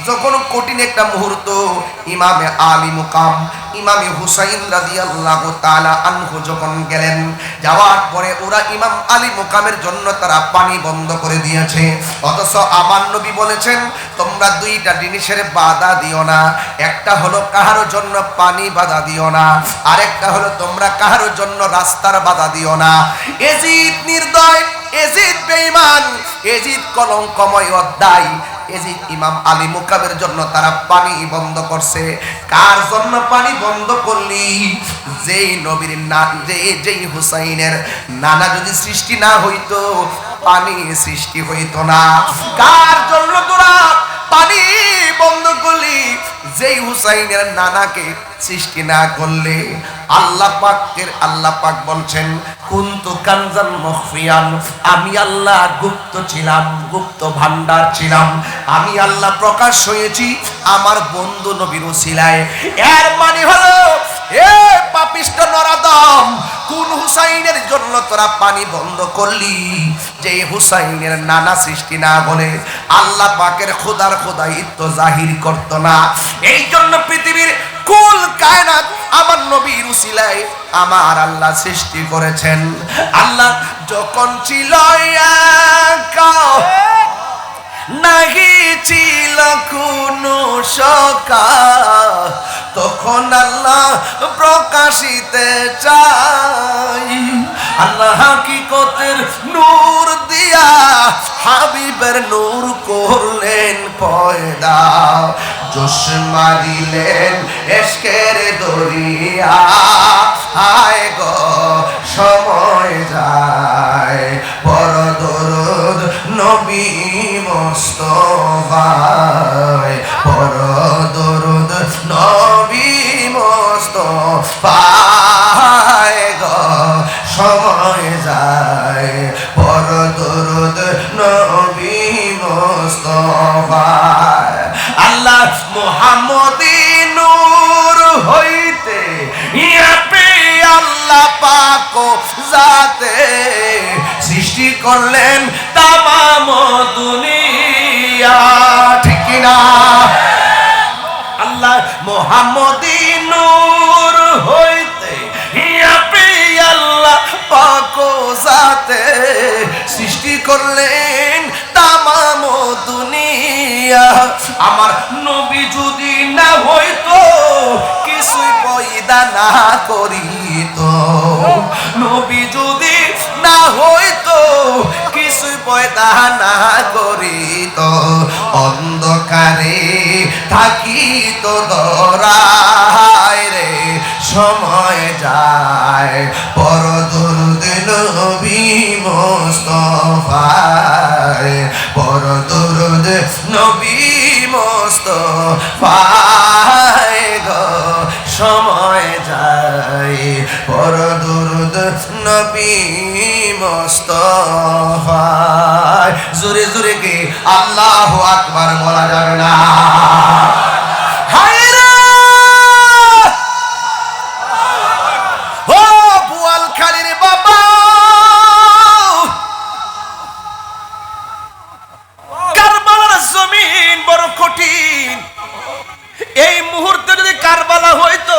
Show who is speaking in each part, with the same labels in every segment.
Speaker 1: যখন কঠিন একটা মুহূর্ত, ইমামে আলী মুকাম ইমামে হুসাইন রাদিয়াল্লাহু তাআলা আনহু যখন গেলেন, যাওয়ার পরে ওরা ইমাম আলী মুকামের জন্য তারা পানি বন্ধ করে দিয়েছে। অথচ আমার নবী বলেছেন, তোমরা দুইটা জিনিসের বাধা দিও না। একটা হলো কাহার জন্য পানি বাধা দিও না, আরেকটা হলো তোমরা কাহার জন্য রাস্তার বাধা দিও না। এজিদ নির্দয়, এজিদ বেঈমান, এজিদ কলঙ্কময় অধ্যায়। এজিদ ইমাম আলী মুকামের জন্য তারা পানি বন্ধ করছে। কার জন্য পানি বন্ধ করলি? যেই নবীর না, যেই হুসাইনের নানা যদি সৃষ্টি না হইতো, পানি সৃষ্টি হইতো না। কার জন্য তোরা পানি বন্ধ করলি? যেই হুসাইনের নানাকে সৃষ্টি না করলে। আল্লাহ পাক বলছেন, কুনতু কানজান মখফিয়ান, আমি আল্লাহ গুপ্ত ছিলাম, গুপ্ত ভান্ডার ছিলাম। আমি আল্লাহ প্রকাশ হয়েছি আমার বন্ধু নবীর উসিলায়। এর মানে হলো, এ পাপিষ্ট নরাদম, কোন হুসাইনের জন্য তোরা পানি বন্ধ করলি? যে হুসাইনের নানা সৃষ্টি না বলে আল্লাহ পাকের খোদার খোদাইত্ব জাহির করত না। এই জন্য পৃথিবীর কুল কায়নাত আমার নবীর উসিলায় আমার আল্লাহ সৃষ্টি করেছেন। আল্লাহ যখন ছিল একা, নাহি ছিল কোনো সকা, তখন আল্লাহ প্রকাশিতে চাই। আল্লাহ হাকিকতের নূর দিয়া হাবিবের নূর করলেন পয়দা। জোশ মারিলেন এশকের দরিয়া, হায় গো সময় যায়। বড় দরদ নবী মুস্তাফায়, বড় দরদ নবী মুস্তাফায় গো সময় যায়। বড় দরদ নবী মুস্তাফায়। আল্লাহ মুহাম্মদী নূর হইতে ইয়াপে আল্লাহ পাক জাতে সৃষ্টি করলেন তামাম দুনিয়া। ঠিক কিনা? আল্লাহ মুহাম্মদী নূর হইতে ইয়াপে আল্লাহ পাক জাতে সৃষ্টি করলেন তামাম দুনিয়া। আমার নবী যদি না হইতো, কিছুই পয়দা না করিত। নবী যদি না হইতো, কিছুই পয়দা না করিত। অন্ধকারে থাকিত ধরায় রে, সময় যায়। বড় দরদ নবী মুস্তাফায়, বড় দরদ নবী মুস্তাফায় গো সময় যায়। বড় দরদ নবী মুস্তাফায়। জোরে জোরে কে আল্লাহু আকবার বলা যাবে না? এই মুহূর্তে যদি কারবালা হইতো,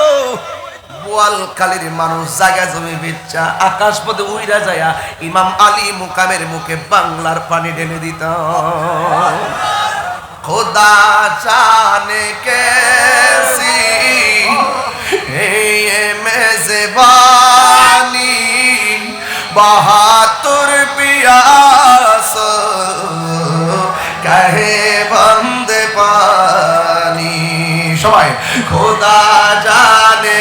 Speaker 1: বোয়ালখালীর মানুষ জায়গা জমি বেচা আকাশ পথে উইরা যায়া ইমাম আলী মুকামের মুখে বাংলার পানি ঢেলে দিত। খোদা জানে কেসি মেজবানি, বাহাতুর পিয়াস কহে বন্দে পানি। সবাই খোদা জানে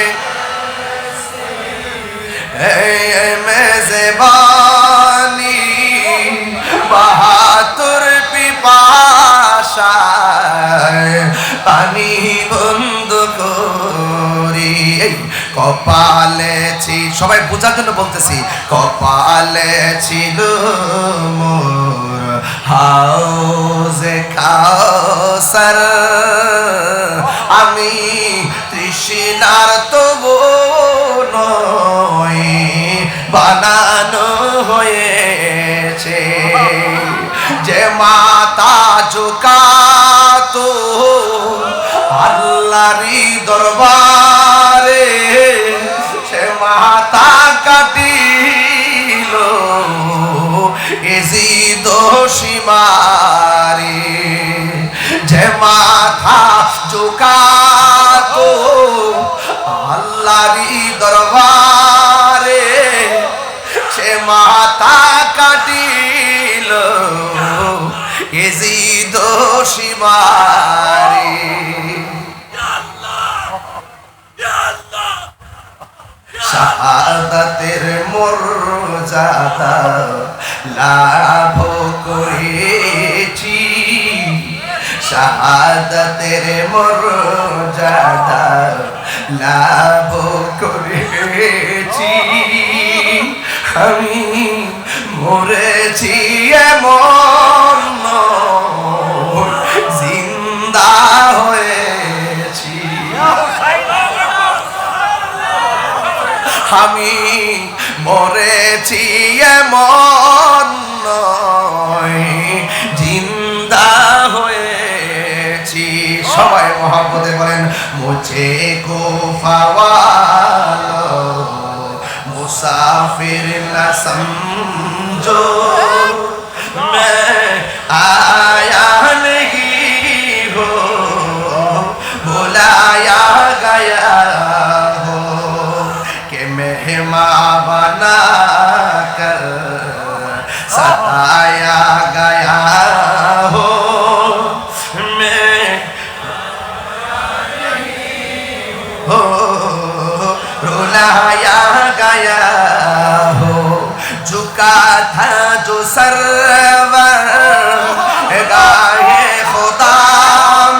Speaker 1: মেজবানি, বাহাতুর পিপাসায় পানি বন্ধ করি। কপালে ছিল, সবাই বোঝার জন্য বলতেছি, কপালে ছিল মোর হাউজে কাউসার, আমি তৃষ্ণার তবু নয় বানানো হয়েছে। যে মাতা ঝুকাতো আল্লাহরই দরবারে সে মাথা কাটিল এজিদ সীমারে যে মাথা ঝুকাতো আল্লাহরই দরবারে সে মাথা কাটিল এজিদ সীমারে শাহাদাতের মর্যাদা লাভ করেছি শাহাদাতের মর্যাদা লাভ করেছি আমি মরেছি এমন জিন্দা হয়েছি আমি মরেছি এমন নয় জিন্দা হয়েছি সবাই মহব্বতে বলেন মুঝে কো ফাওয়ালো মুসাফির না সমঝো मैं आया नहीं हो बुलाया गया हो कि मेहमान बना कर सताया गया हो मैं हो रुलाया गया हो झुका था जो सरवर गाहे खुदा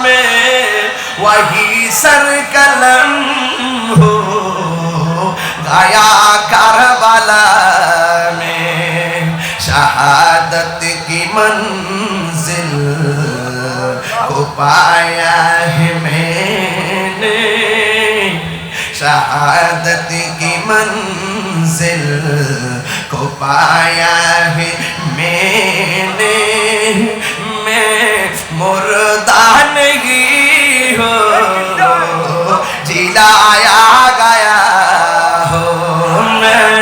Speaker 1: में वही सर कलम हो गाया करबला में शहादत की मंजिल को पाया है मैंने शहादत की मंजिल को पाया है मैंने मैं मुर्दा नहीं हो जिलाया गया हो मैं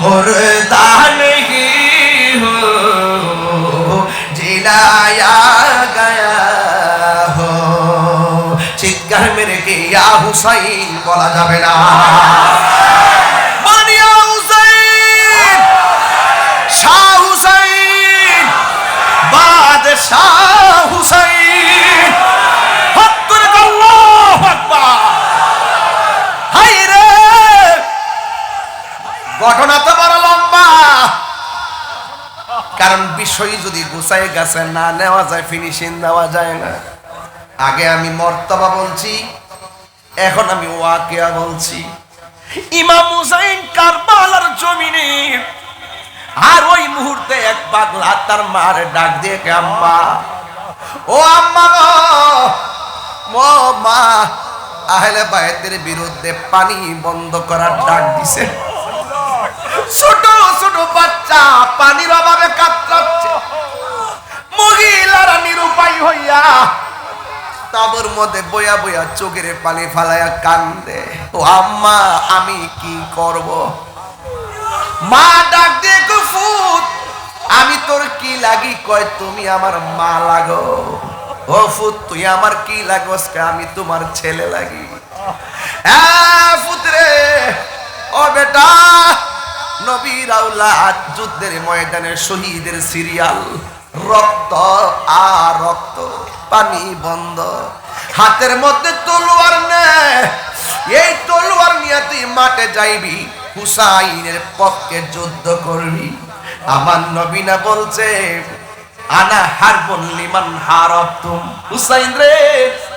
Speaker 1: मुर्दा नहीं हो जिलाया गया हो चिৎকার মেরে কে ইয়া হুসাইন বলা যাবে না মানিয়া হুসাইন শাহ হুসাইন বাদশাহ হুসাইন হকরে আল্লাহু আকবার হায় রে ঘটনা তো বড় লম্বা কারণ বিষয় যদি গুছাই গাছে না নেওয়া যায় ফিনিশিং দেওয়া যায় না আগে আমি মর্তবা বলছি এখন আমি ওয়াকিয়া বলছি ইমাম হুসাইন কারবালার জমিনে আর ওই মুহূর্তে এক পাগলা তার মার ডাক দিয়ে আম্মা ও আম্মা গো মা আহলে বাইতের বিরুদ্ধে পানি বন্ধ করার ডাক দিছে ছোট ছোট বাচ্চা পানির অভাবে কাতরাচ্ছে মহিলারা নিরুপায় হইয়া তাবর মধ্যে বয়া বয়া চোখের পানি ফালায়া কান্দে ও আম্মা আমি কি করব মা ডাক দিয়ে ফুত আমি তোর কি লাগি কয় তুমি আমার মা লাগো ও ফুত তুই আমার কি লাগোস আমি তোমার ছেলে লাগি ফুত রে ও বেটা নবীর আওলাদ যুদ্ধের ময়দানে শহীদের সিরিয়াল রক্ত আর রক্ত পানি বন্ধ হাতের মধ্যে তলোয়ার নে এই তলোয়ার নিয়ে তুই মাঠে যাইবি হুসাইনের পক্ষে যুদ্ধ করবি আমার নবী না বলছে আনা হারবুন লিমান হারাবতুম হুসাইন রে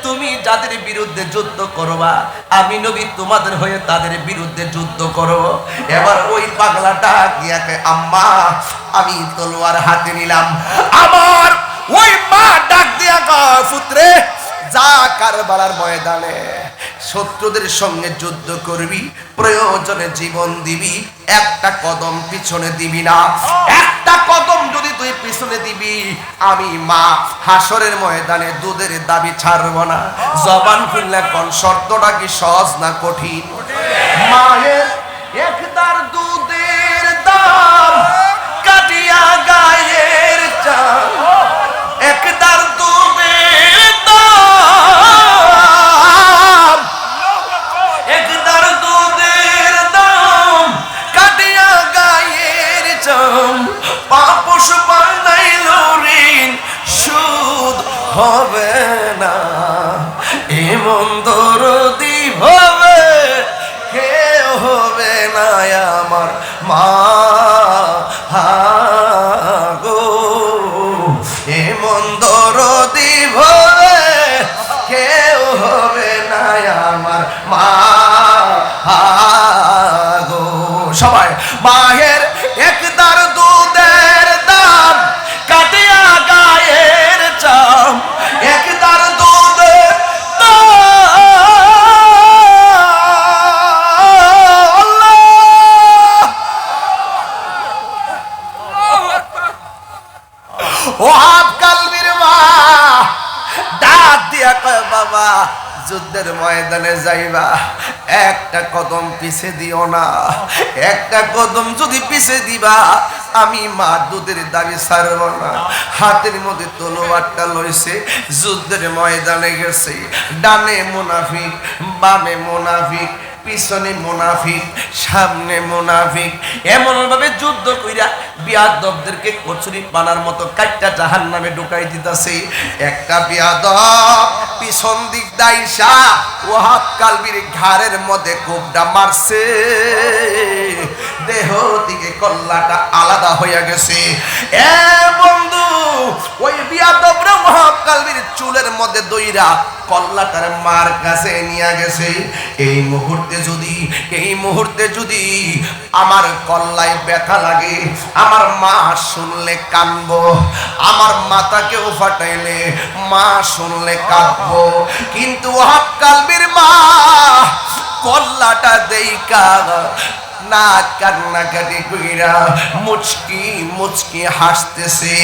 Speaker 1: তুমি যাদের বিরুদ্ধে যুদ্ধ করবা আমি নবী তোমাদের হয়ে তাদের বিরুদ্ধে যুদ্ধ করব এবার ওই পাগলাটা গিয়াকে আম্মা আমি তলোয়ার হাতে নিলাম আমার ওই মা ডাক দিয়া কয় পুত্রে যা কারবালার ময়দানে শত্রুদের সঙ্গে যুদ্ধ করবি, প্রয়োজনে জীবন দিবি, একটা কদম পিছনে দিবি না। একটা কদম যদি তুই পিছনে দিবি, আমি মা হাসরের ময়দানে দুধের দাবি ছাড়ব না। জবান খুললে কোন শর্তটা কি সহজ না কঠিন? মায়ের একদার দুধের দাম কাটিয়া গায়ের চাল, একদার দুধের দাম, একদার দুধের দাম কাটিয়া গায়ের চাম, পাপস বানাইল ঋণ সুদ হবে না। এমন দরদি হবে কেউ হবে না আমার মা গো, এমন দরদি হবে কেউ হবে না আমার মা গো। সবাই মায়ের একদার দুধের দাম কাটিয়া গায়ের চাম, একদার দুধের দাম। ওহাব কালবির মা ডাক দিয়া কয়, বাবা যুদ্ধের ময়দানে যাইবা, একটা কদম পিছে দিও না। একটা কদম যদি পিছে দিবা, আমি মা দুধের দাবি ছাড়ব না। হাতের মধ্যে তলোয়ারটা লইছে, যুদ্ধের ময়দানে গেছে। ডানে মুনাফিক, বামে মুনাফিক, পিছনে মুনাফিক, সামনে মুনাফিক, এমন ভাবে যুদ্ধ কইরা বিয়াদবদেরকে কচুরি পানার মতো কাটটা জাহান্নামে ঢুকাই দিতেছে। একটা বিয়াদব পিছন দিক দাইসা ওহাব কালবির ঘাড়ের মধ্যে কোপটা মারছে, দেহ থেকে কল্লাটা আলাদা হইয়া গেছে। এ বন্ধু, ওই বিয়াদবরা ওহাব কালবির চুলের মধ্যে দইরা কল্লাটার মার কাছে নিয়ে গেছে। এই মুহূর্তে যদি আমার কল্লায় ব্যথা লাগে, আমার মা শুনলে কানবো, আমার মাথাকেও ফাটাইলে মা শুনলে কাঁদবো। কিন্তু ওহাব কালবির মা কল্লাটা দেইকা না কান্নাকাটি কইরা মুচকি মুচকি হাসতেছে।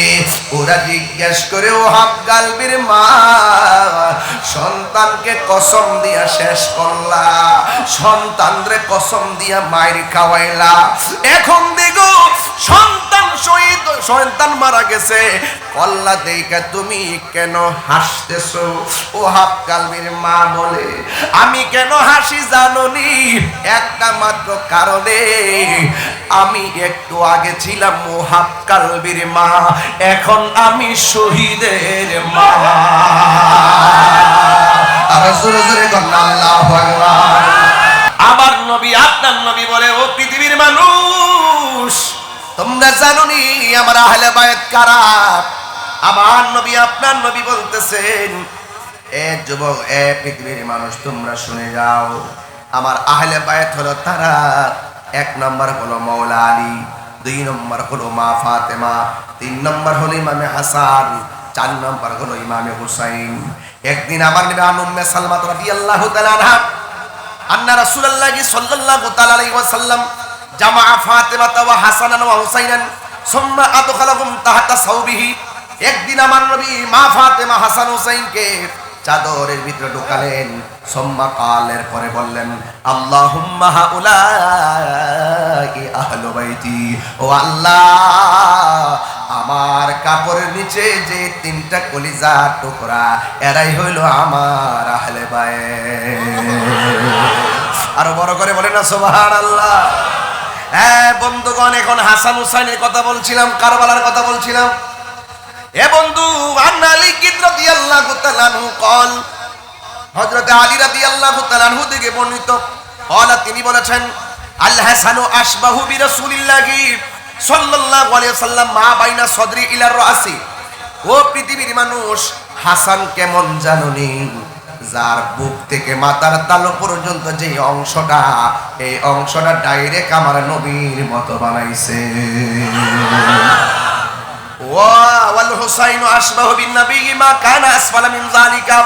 Speaker 1: ওরা জিজ্ঞেস করে, ওহাব কালবির মা সন্তানকে কসম দিয়া শেষ করলা, সন্তানরে কসম দিয়া মায়ের খাওয়াইলা, এখন দেখো সন্তান শহীদ, সন্তান মারা গেছে, কল্লা দেইকা তুমি কেন হাসতেছো? ওহাব কালবির মা বলে, আমি কেন হাসি জানোনি? একটা মাত্র কারণে, আমি একটু আগে ছিলাম ওহাব কালবির মা, এখন আমি শহীদের মা। আর জোরে জোরে বলেন আল্লাহু আকবার। আমার নবী, আপনার নবী বলে, ও পৃথিবীর মানুষ, তোমরা জানোনি আমার আহলে বায়াত কারা? আমার নবী, আপনার নবী বলতেছেন, এ যুবক, এ পৃথিবীর মানুষ, তোমরা শুনে যাও, আমার আহলে বায়াত হলো তারা। এক নম্বর হলো মৌলা আলী, দুই নম্বর হলো মা ফাতেমা, তিন নম্বর হলো ইমামে হাসান, চার নম্বর হলো ইমামে হুসাইন। একদিন আমার নবী উম্মে সালমা রাদিয়াল্লাহু তাআলা আনহা আন্না রাসূলুল্লাহ সাল্লাল্লাহু তাআলা আলাইহি ওয়াসাল্লাম জামা ফাতেমা ওয়া হাসানান ওয়া হুসাইনান সুম্মা আদখালাহুম তাহতা সাওবিহি। একদিন আমার নবী মা ফাতেমা, হাসান, হুসাইনকে চাদরের ভিতরে ঢুকালেন। সুম্মা কালের পরে বললেন, আল্লাহুম্মা হাউলাই আহলু বাইতি, ও আল্লাহ, আমার কাপড়ের নিচে যে তিনটা কলিজা টুকরা, এরাই হইল আমার আহলে বায়াত। আরো বড় করে বলেন না সুবহানাল্লাহ। হ্যাঁ বন্ধুগণ, এখন হাসান হুসাইনের কথা বলছিলাম, কারবালার কথা বলছিলাম। এ বন্ধু, আন্না আলী রাদিয়াল্লাহু তাআলা আনহু قال, হযরত আলী রাদিয়াল্লাহু তাআলা আনহু থেকে বর্ণিত, قال, তিনি বলেছেন, আল হাসানু আশবাহু বিরাসূলিল্লাহি সাল্লাল্লাহু আলাইহি ওয়াসাল্লাম মা বাইনা সদরি ইলা রাসি। ও পৃথিবীর মানুষ, হাসান কেমন জানোনি? যার বুক থেকে মাথার তালু পর্যন্ত যে অংশটা, এই অংশটা ডাইরেক্ট আমার নবীর মতো বানাইছে। ওয়াল হুসাইন আশবাহু বিন নবী মা কানা আসফালা মিন যালিকা।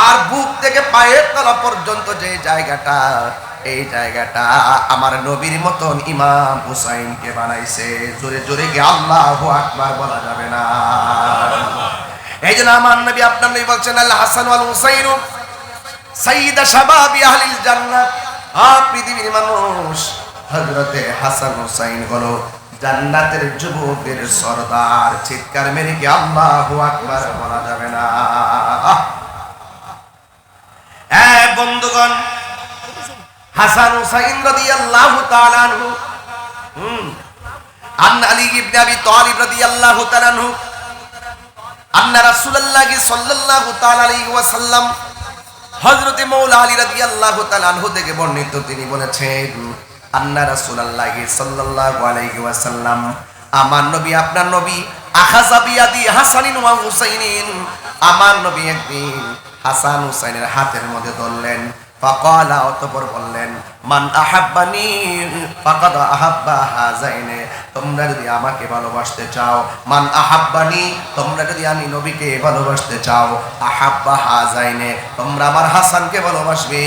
Speaker 1: আর বুক থেকে পায়ের তলা পর্যন্ত যে জায়গাটা, এই জায়গাটা আমার নবীর মতন ইমাম হুসাইনকে বানাইছে। জোরে জোরে গিয়ে আল্লাহু আকবার বলা যাবে না? এই জন্য আমার নবী আপনার নবী বলছেন, আল হাসান ওয়াল হুসাইন সাইয়্যিদা শাবাবি আহলিল জান্নাহ। পৃথিবীর মানুষ, হযরতে হাসান হুসাইন হলো জান্নাতের যুবকদের সরদার। চিৎকার মেরে কি আল্লাহু আকবার বলা যাবে না? বন্ধুগণ, হাসান হুসাইন রাদিয়াল্লাহু তাআলা আনহু, আন আলী ইবনে আবি তালিব রাদিয়াল্লাহু তাআলা আনহু, আন্না রাসূলুল্লাহ সাল্লাল্লাহু তাআলা আলাইহি ওয়াসাল্লাম, হযরতে মাওলা আলী রাদিয়াল্লাহু তাআলা আনহু থেকে বর্ণিত, তিনি বলেছেন, আন্না রাসূলুল্লাহ সাল্লাল্লাহু আলাইহি ওয়াসাল্লাম, আমার নবী আপনার নবী, আখাযা বিয়াদি হাসানিন ওয়া হুসাইনিন, আমার নবী একদিন হাসান হুসাইনের হাতের মধ্যে ধরলেন। ফাকালা, অতঃপর বললেন, মান আহাব্বানি ফাকাদ আহাব্বা হাযাইনে, তোমরা যদি আমাকে ভালোবাসতে চাও, মান আহাব্বানি, তোমরা যদি আমি নবীকে ভালোবাসতে চাও, আহাব্বা হাযাইনে, তোমরা আমার হাসানকে ভালোবাসবে,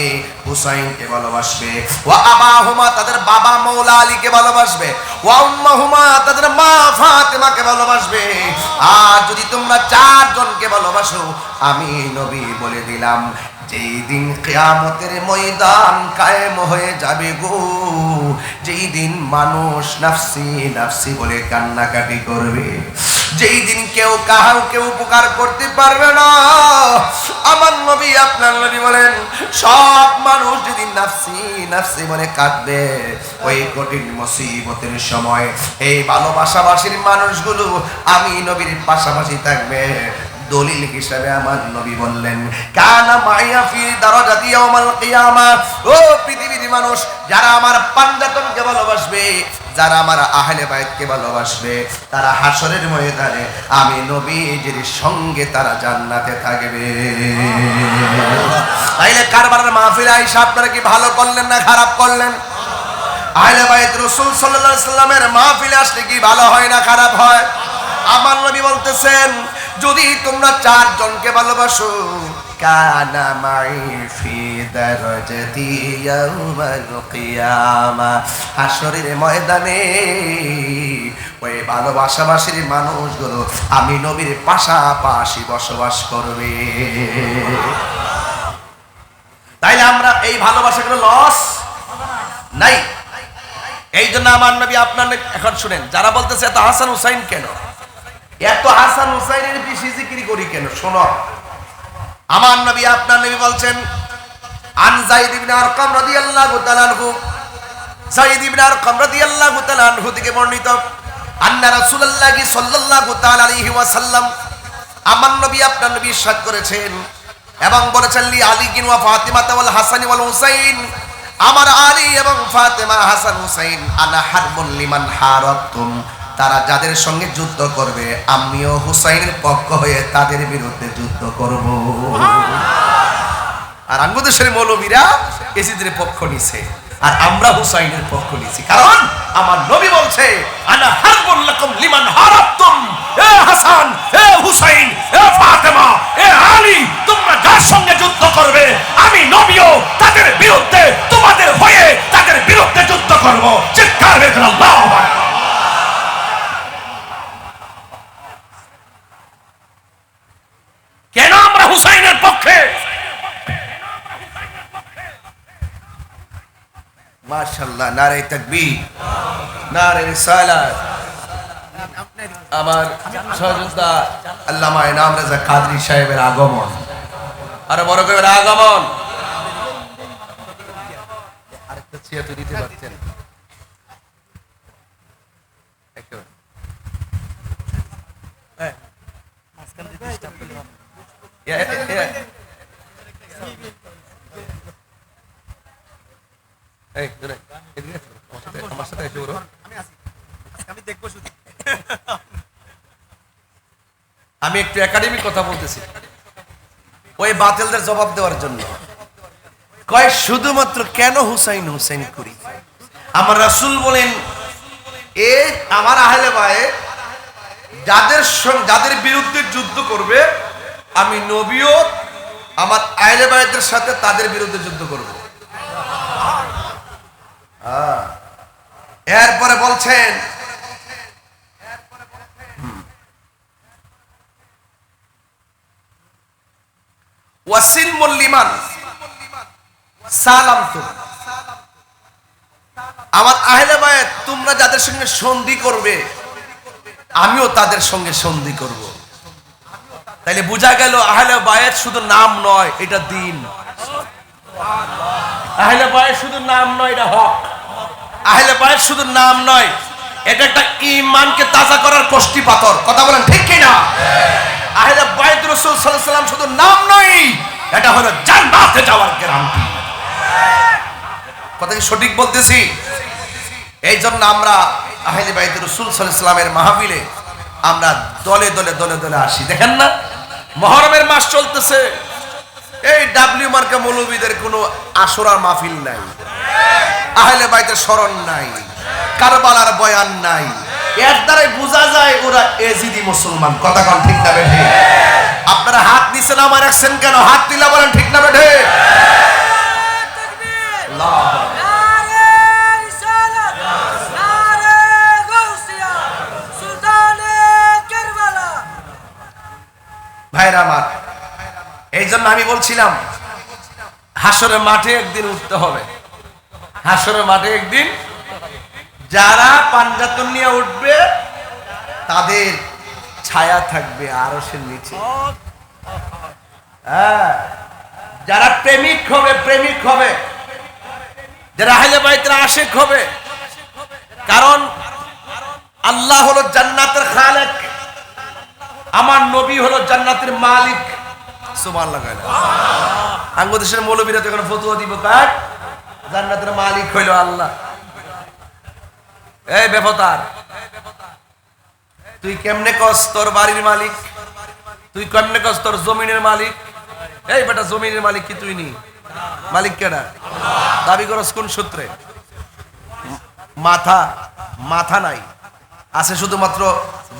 Speaker 1: হুসাইনকে ভালোবাসবে, ওয়া আবাহুমা, তাদের বাবা মাওলা আলীকে ভালোবাসবে, ওয়া উম্মাহুমা, তাদের মা ফাতেমাকে ভালোবাসবে। আর যদি তোমরা চারজনকে ভালোবাসো, আমি নবী বলে দিলাম, যেই দিন কিয়ামতের ময়দান কায়েম হয়ে যাবে গো, যেই দিন মানুষ নাফসি নাফসি বলে কান্নাকাটি করবে, যেই দিন কেউ কাউকে উপকার করতে পারবে না, আমার নবী আপনার নবী বলেন, সব মানুষ যেদিন নাফসি নাফসি বলে কাঁদবে, ওই কঠিন মুসিবতের সময় এই ভালোবাসাবাসীর মানুষগুলো আমি নবীর পাশাপাশি থাকবে। দলিল হিসাবে আমার নবী বললেন, কানা মাইয়া ফি দারাজাতি ইয়াউমাল কিয়ামা, ও পৃথিবীর মানুষ, যারা আমার পাঞ্জাতনকে ভালোবাসবে, যারা আমার আহলে বাইতকে ভালোবাসবে, তারা হাসরের ময়দানে আমি নবীজির সঙ্গে তারা জান্নাতে থাকবে। তাইলে কারবারের মাহফিলে আইসা আপনারা কি ভালো করলেন না খারাপ করলেন? আহলে বাইত রাসূল সাল্লাল্লাহু আলাইহি সাল্লামের মাহফিলে আসলে কি ভালো হয় না খারাপ হয়? আমার নবী বলতেছেন, যদি তোমরা চারজনকে ভালোবাসো, কানা মাই ফি দারাজাতি ইয়াউমাল কিয়ামা, হাসরের ময়দানে ওই ভালোবাসাবাসীর মানুষগুলো আমি নবীর পাশাপাশি বসবাস করবে। তাইলে আমরা এই ভালোবাসাগুলো লস নাই। এই জন্য আমার নবী আপনার নবী, এখন শুনেন, যারা বলতেছে এত হাসান হুসাইন কেন, এত হাসান হুসাইনের বেশি জিকির করি কেন, শোনো, আমার নবী আপনার নবী বলছেন, আন যায়েদ ইবনে আরকাম রাদিয়াল্লাহু তাআলা আনহু, যায়েদ ইবনে আরকাম রাদিয়াল্লাহু তাআলা আনহু থেকে বর্ণিত, আন্না রাসূলুল্লাহ সাল্লাল্লাহু তাআলা আলাইহি ওয়াসাল্লাম, আমার নবী আপনার নবী ইরশাদ করেছেন এবং বলেছেন, লি আলী ওয়া ফাতিমা ওয়াল হাসান ওয়াল হুসাইন, আমার আলী এবং ফাতেমা, হাসান হুসাইন, আনা হারবুন লিমান হারাবতুম, তারা যাদের সঙ্গে যুদ্ধ করবে, আমিও হুসাইনের পক্ষ হয়ে তাদের বিরুদ্ধে যুদ্ধ করব। আর আঙ্গুদেশের মৌলবীরা এজিদের পক্ষ নিছে, আর আমরা হুসাইনের পক্ষ নিছি, কারণ আমার নবী বলছে, আনা হারবুন লাকুম লিমান হারাবতুম, এ হাসান, এ হুসাইন, এ ফাতেমা, এ আলী, তোমরা যার সঙ্গে যুদ্ধ করবে, আমি নবীও তাদের বিরুদ্ধে, তোমাদের হয়ে তাদের বিরুদ্ধে যুদ্ধ করব। চিৎকার করে আল্লাহু আকবার। কেন আমরা হুসাইনের পক্ষে? মাশাআল্লাহ, নারে তাকবীর, নারে রিসালাত। আমার সহযোদ্ধা আল্লামা ইনাম রাজা কাদরী সাহেবের আগমন, আরো বড় করে আগমন। আরেকটা চেয়ার তো দিতে পারতেন। আমি একটু একাডেমিক কথা বলতেছি, ওই বাতিলদের জবাব দেওয়ার জন্য। কয় শুধুমাত্র কেন হুসাইন হুসাইন করি? আমার রাসূল বলেন, এ আমার আহলে বাইত যাদের বিরুদ্ধে যুদ্ধ করবে, আমি নবীও আমার আহলে বায়তের সাথে তাদের বিরুদ্ধে যুদ্ধ করব। এরপরে বলছেন ওয়াসিল মুল্লিমান সালাম তো, আমার আহলে বায়ত তোমরা যাদের সঙ্গে সন্ধি করবে আমিও তাদের সঙ্গে সন্ধি করব। তাইলে বোঝা গেল আহলে বায়ত শুধু নাম নয়, এটা দিন। আহলে বায়ত শুধু নাম নয়, এটা হক। আহলে বায়ত শুধু নাম নয়, এটা একটা ঈমানকে তাজা করার কষ্টি পাথর। কথা বলেন ঠিক কি না? আহলে বায়ত রাসূল সাল্লাল্লাহু আলাইহি ওয়াসাল্লাম শুধু নাম নয়, এটা হলো জান্নাতে যাওয়ার গ্যারান্টি। কথা কি সঠিক বলতেছি? এই জন্য আমরা আহলে বায়ত রাসূল সাল্লাল্লাহু আলাইহি ওয়াসাল্লামের মাহফিলে আমরা দলে দলে দলে দলে আসি। দেখেন না, মুহররমের মাস চলতেছে, এই ডাব্লিউ মার্কা মৌলবীদের কোনো আশুরার মাহফিল নাই, আহলে বায়তের স্মরণ নাই, কারবালার বয়ান নাই। এর দ্বারাই বোঝা যায় ওরা এজিদি মুসলমান। কথা কোন ঠিক না বেঠে? আপনারা হাত নিচে নামায় রাখছেন কেন? হাত দিলা বলেন ঠিক না বেঠে? ভাইরা আমার, এই জন্য আমি বলছিলাম হাসরের মাঠে একদিন উঠতে হবে। হাসরের মাঠে একদিন যারা পাঞ্জাতন নিয়ে উঠবে তাদের ছায়া থাকবে আরশের নিচে। যারা প্রেমিক হবে, প্রেমিক হবে, যারা আহলে বাইতের আশিক হবে, কারণ আল্লাহ হলো জান্নাতের খালেক, আমার নবী হলো জান্নাতের মালিক। সুবহানাল্লাহ। বাংলাদেশের মৌলবীরা যখন ফতোয়া দিব কার জান্নাতের মালিক হইল আল্লাহ। এই বেফতার, তুই কেমনে কস তোর বাড়ির মালিক? তুই কেমনে কস তোর জমিনের মালিক? এই বেটা, জমিনের মালিক কি তুই নি? মালিক কেডা? দাবি করস কোন সূত্রে? মাথা মাথা নাই, আছে শুধুমাত্র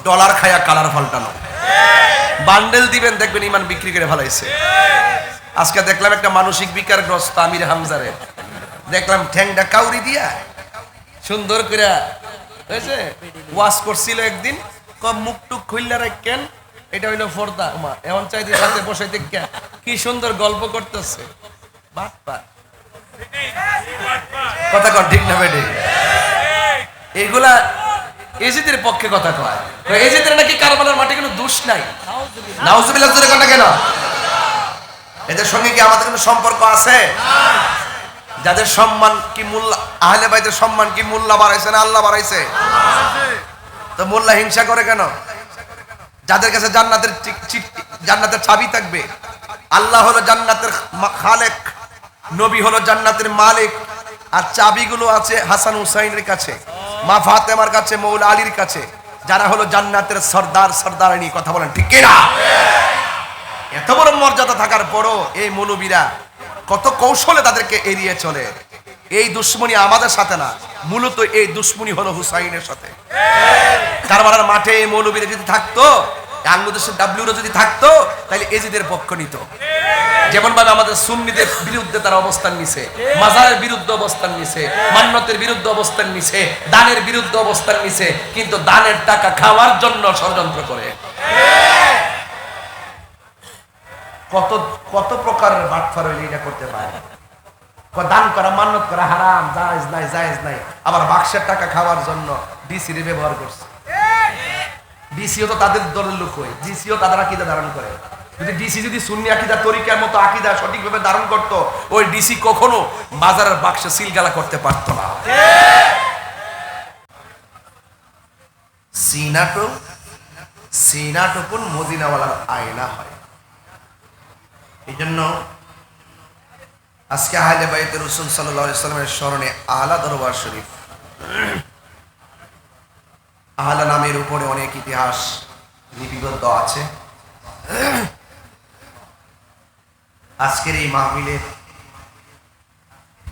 Speaker 1: ডলার খায়া কালার পাল্টানো। বান্ডেল দিবেন দেখবেন ইমান বিক্রি করে ফেলাইছে। আজকে দেখলাম একটা মানসিক বিকারগ্রস্ত আমির হামজারে, দেখলাম ঠ্যাংটা কাউরি দিয়া সুন্দর করে হয়েছে ওয়াশ করছিল একদিন, মুখ টুক খুললা রাখেন, এটা হইলো ফর্দা। এমন চাইতে সাথে বসে দেখে কি সুন্দর গল্প করতেছে। কথা কন ঠিক না বেটে? এইগুলা এজিদের পক্ষে কথা কয়। এজিদের নাকি কারবালার মাঠে কোনো দোষ নাই। নাউজুবিল্লাহ জোরে কথা কেন? এদের সঙ্গে কি আমাদের কোনো সম্পর্ক আছে? যাদের সম্মান কি মোল্লা, আহলে বাইতের সম্মান কি মোল্লা বাড়াইছে না আল্লাহ বাড়াইছে? তো মোল্লা হিংসা করে কেন? যাদের কাছে জান্নাতের চাবি থাকবে, আল্লাহ হলো জান্নাতের খালেক, নবী হলো জান্নাতের মালিক, আর চাবিগুলো আছে হাসান হুসাইনের কাছে, মা ফাতেমার কাছে, মৌলা আলীর কাছে, যারা হলো জান্নাতের সর্দার সর্দারিনী। কথা বলেন ঠিক কিনা? এত বড় মর্যাদা থাকার পরও এই মৌলবীরা কত কৌশলে তাদেরকে এড়িয়ে চলে। এই দুশ্মনী আমাদের সাথে না, মূলত এই দুশ্মনী হলো হুসাইনের সাথে। কারবালার মাঠে এই মৌলবীরা যদি থাকতো, বাংলাদেশের ডাব্লিউরা যদি থাকতো, তাহলে এজিদের পক্ষ নিত। যেমন ভাবে আমাদের সুন্নিদের বিরুদ্ধে তারা অবস্থান নিছে, মাজারের বিরুদ্ধে অবস্থান নিছে, মান্নতের বিরুদ্ধে অবস্থান নিছে, দানের বিরুদ্ধে অবস্থান নিছে, কিন্তু দানের টাকা খাওয়ার জন্য ষড়যন্ত্র করে। কত কত প্রকারের বাটফার হইলে এটা করতে পারে। দান করা, মান্নত করা হারাম, জায়েজ নাই, জায়েজ নাই। আবার বাক্সের টাকা খাওয়ার জন্য ডিসি রে ব্যবহার করছে। ডিসিও তো তাদের দলের লোক হয়, ডিসিও তাদের আকীদা ধারণ করে। যদি ডিসি যদি সুন্নি আকীদা, তরিকার মতো আকীদা সঠিকভাবে ধারণ করত, ওই ডিসি কখনো বাজারের বাক্সে সিলগালা করতে পারত না। সিনাটুকুন মদিনাওয়ালার আয়না হয়। এই জন্য আজকে আহলে বাইতে রাসূল সাল্লাল্লাহু আলাইহি ওয়াসাল্লামের স্মরণে আলা দরবার শরীফ, আহলা নামের উপরে অনেক ইতিহাস লিপিবদ্ধ আছে। আজকের এই মাহফিলে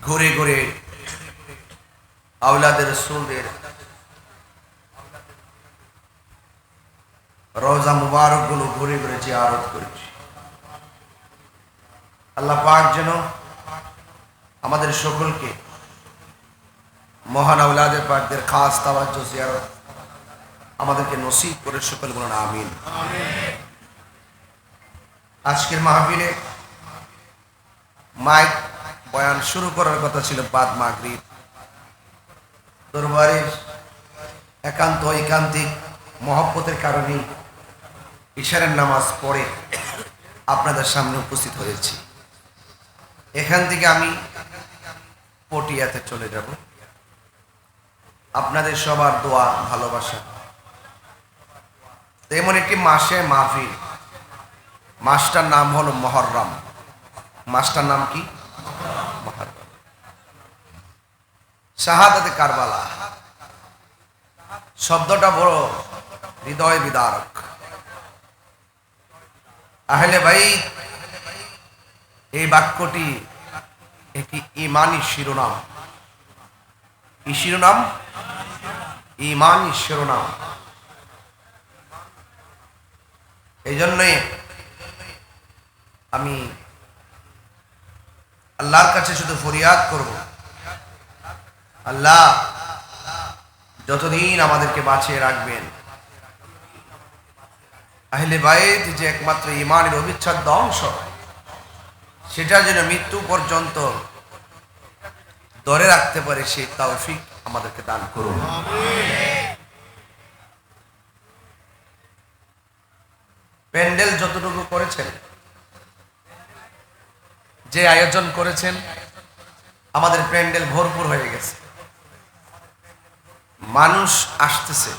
Speaker 1: ঘুরে ঘুরে আওলাদের রাসূলদের রওজা মুবারক গুলো ঘুরে ঘুরে জিয়ারত করেছি। আল্লাহ পাক যেন আমাদের সকলকে মহান আওলাদে পাকদের খাস তাওয়াজ্জুহ জিয়ারত আমাদেরকে নসিব করে সকল বলুন আমিন। আজকের মাহফিলে মাইক বয়ান শুরু করার কথা ছিল বাদ মাগরিব। দরবারের একান্ত ঐকান্তিক মহব্বতের কারণে ইশারের নামাজ পড়ে আপনাদের সামনে উপস্থিত হয়েছি। এখান থেকে আমি পটিয়াতে চলে যাব। আপনাদের সবার দোয়া ভালোবাসা, তেমন একটি মাসে মাহফিল, মাসটার নাম হলো মুহররম। মাসটার নাম কি? মুহররম। শাহাদাতে কারবালা শব্দটা বড় হৃদয় বিদারক। আহলে বাইত এই বাক্যটি একটি ইমানি শিরোনাম। কি শিরোনাম? ইমানি শিরোনাম। এই জন্যই আমি আল্লাহর কাছে শুধু ফরিয়াদ করব, আল্লাহ যতদিন আমাদেরকে বাঁচিয়ে রাখবেন, আহলে বাইত যে একমাত্র ইমানের অবিচ্ছেদ্য অংশ, সেটা যেন মৃত্যু পর্যন্ত ধরে রাখতে পারে সেই তৌফিক আমাদেরকে দান করুন। প্যান্ডেল যতটুকু করেছেন, যে আয়োজন করেছেন, আমাদের প্যান্ডেল ভরপুর হয়ে গেছে, মানুষ আসতেছে।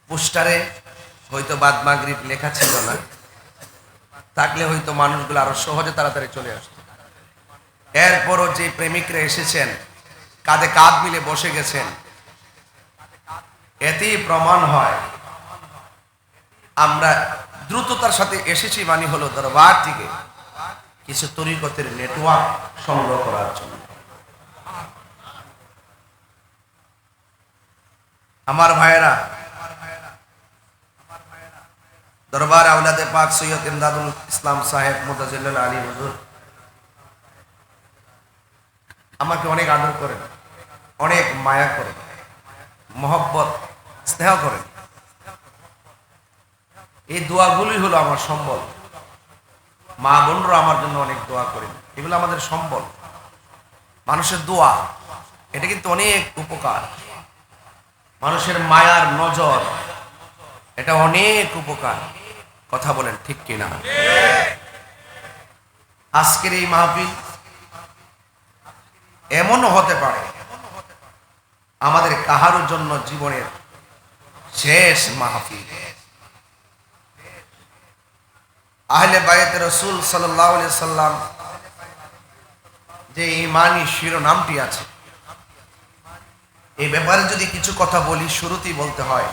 Speaker 1: পোস্টারে হয়তো বাদ মাগরিব লেখা ছিল না, থাকলে হয়তো মানুষগুলো আরো সহজে তাড়াতাড়ি চলে আসতো। এরপরও যে প্রেমিকরা এসেছেন, কাঁধে কাঁধ মিলে বসে গেছেন, এতেই প্রমাণ হয় আমরা দ্রুততার সাথে এসেছি। মানে হলো দরবার থেকে কিছু তরিকতের নেটওয়ার্ক সংগ্রহ করার জন্য। আমার ভাইয়েরা, দরবার আওলাদে পাক সৈয়দ ইমদাদুল ইসলাম সাহেব মুতাজিল্লুল আলী হুজুর আমাকে অনেক আদর করেন, অনেক মায়া করেন, মহব্বত স্নেহ করেন। এই দোয়াগুলি হলো আমার সম্বল। মা বোনরা আমার জন্য অনেক দোয়া করেন, এগুলো আমাদের সম্বল। মানুষের দোয়া এটা কিন্তু অনেক উপকার। মানুষের মায়ার নজর এটা অনেক উপকার। কথা বলেন ঠিক কিনা? আজকের এই মাহফিল এমনও হতে পারে আমাদের কাহারোর জন্য জীবনের শেষ মাহফিল। আহলে বাইত রাসূল সাল্লাল্লাহু আলাইহি সাল্লাম যে ইমানি শিরোনামটি আছে, এই ব্যাপারে যদি কিছু কথা বলি, শুরুতেই বলতে হয়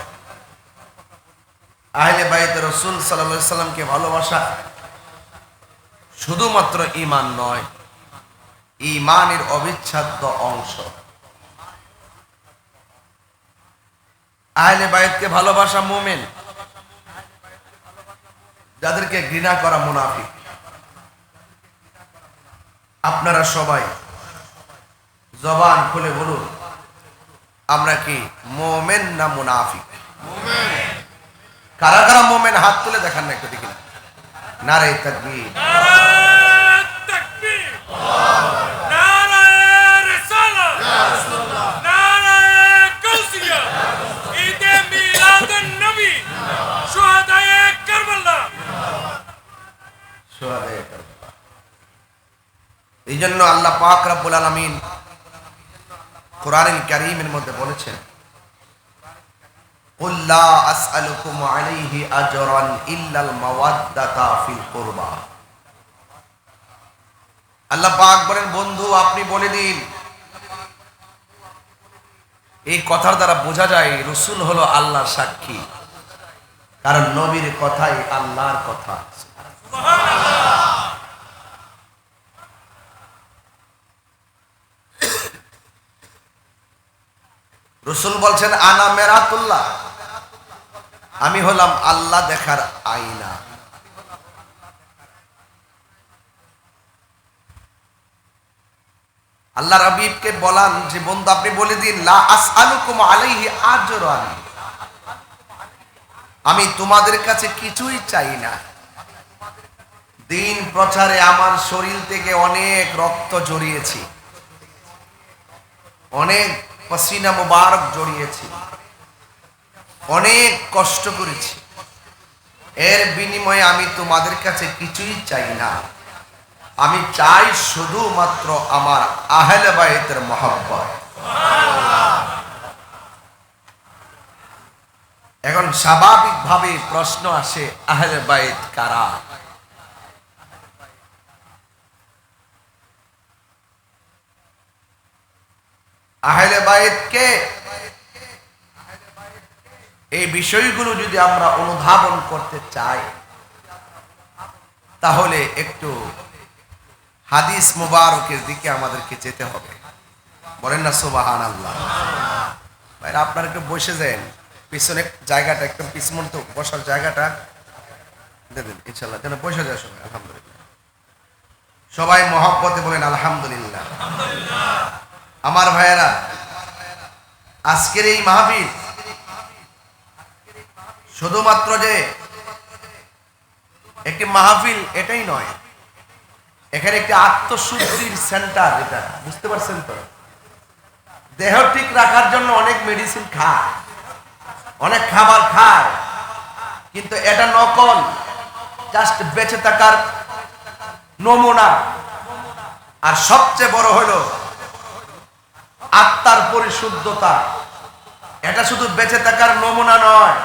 Speaker 1: আহলে বাইত রাসূল সাল্লাল্লাহু আলাইহি সাল্লামকে ভালোবাসা শুধুমাত্র ঈমান নয়, ঈমানের অবিচ্ছেদ্য অংশ। আহলে বাইতকে ভালোবাসা মুমিন, যাদেরকে ঘৃণা করা মুনাফিক। আপনারা সবাই জবান খুলে বলুন, আমরা কি মুমিন না মুনাফিক? কারা কারা মুমিন হাত তুলে দেখান না একটু দেখি। নারে তাকবীর, এই জন্য আল্লাহ পাক রব্বুল আলামিন কোরআনুল কারীমের মধ্যে বলেছেন, কুল লা আসআলুকুম আলাইহি আজরান ইল্লাল মাওয়াদ্দাতা ফিল কুরবা। আল্লাহ পাক বলেন, বন্ধু আপনি বলে দিন। এই কথার দ্বারা বোঝা যায় রাসূল হলো আল্লাহর সাক্ষী, কারণ নবীর কথাই আল্লাহর কথা। রাসূল বলছেন, আনা মেরাতুল্লাহ, আমি হলাম আল্লাহ দেখার আয়না। আল্লাহর হাবিবকে বলান যে বন্ধু আপনি বলে দিন লা আসআলুকুম আলাইহি আজরান, আমি তোমাদের কাছে কিছুই চাই না। দিন প্রচারে আমার শরীর থেকে অনেক রক্ত জড়িয়েছি, অনেক পসিনা মুবারক জড়িয়েছি, অনেক কষ্ট করেছি। এর বিনিময়ে আমি তোমাদের কাছে কিছুই চাই না। আমি চাই শুধুমাত্র আমার আহলে বাইতের মহব্বত। এখন স্বাভাবিকভাবে প্রশ্ন আসে, আহলে বাইত কারা? আহলে বাইত কে? এই বিষয়গুলো যদি আমরা অনুধাবন করতে চাই তাহলে একটু হাদিস মুবারকের দিকে আমাদেরকে যেতে হবে। বলেন না সুবহানাল্লাহ। ভাই আপনারা একটু বসে যান, পিছনে জায়গাটা একদম পিছমন তো, বসার জায়গাটা দেবেন ইনশাআল্লাহ, যেন বসে যায় সবাই। আলহামদুলিল্লাহ, সবাই মহব্বতে বলেন আলহামদুলিল্লাহ। আমার ভাইয়েরা, আজকের এই মাহফিল শুধুমাত্র যে একটি মাহফিল এটাই নয়, এখানে একটি আত্মশুদ্ধির সেন্টার। এটা বুঝতে পারছেন তো? দেহ ঠিক রাখার জন্য অনেক মেডিসিন খায়, অনেক খাবার খায়, কিন্তু এটা নকল, জাস্ট বেঁচে থাকার নমুনা। আর সবচেয়ে বড় হলো আত্মার পরিশুদ্ধতা। এটা শুধু বেঁচে থাকার নমুনা নয়,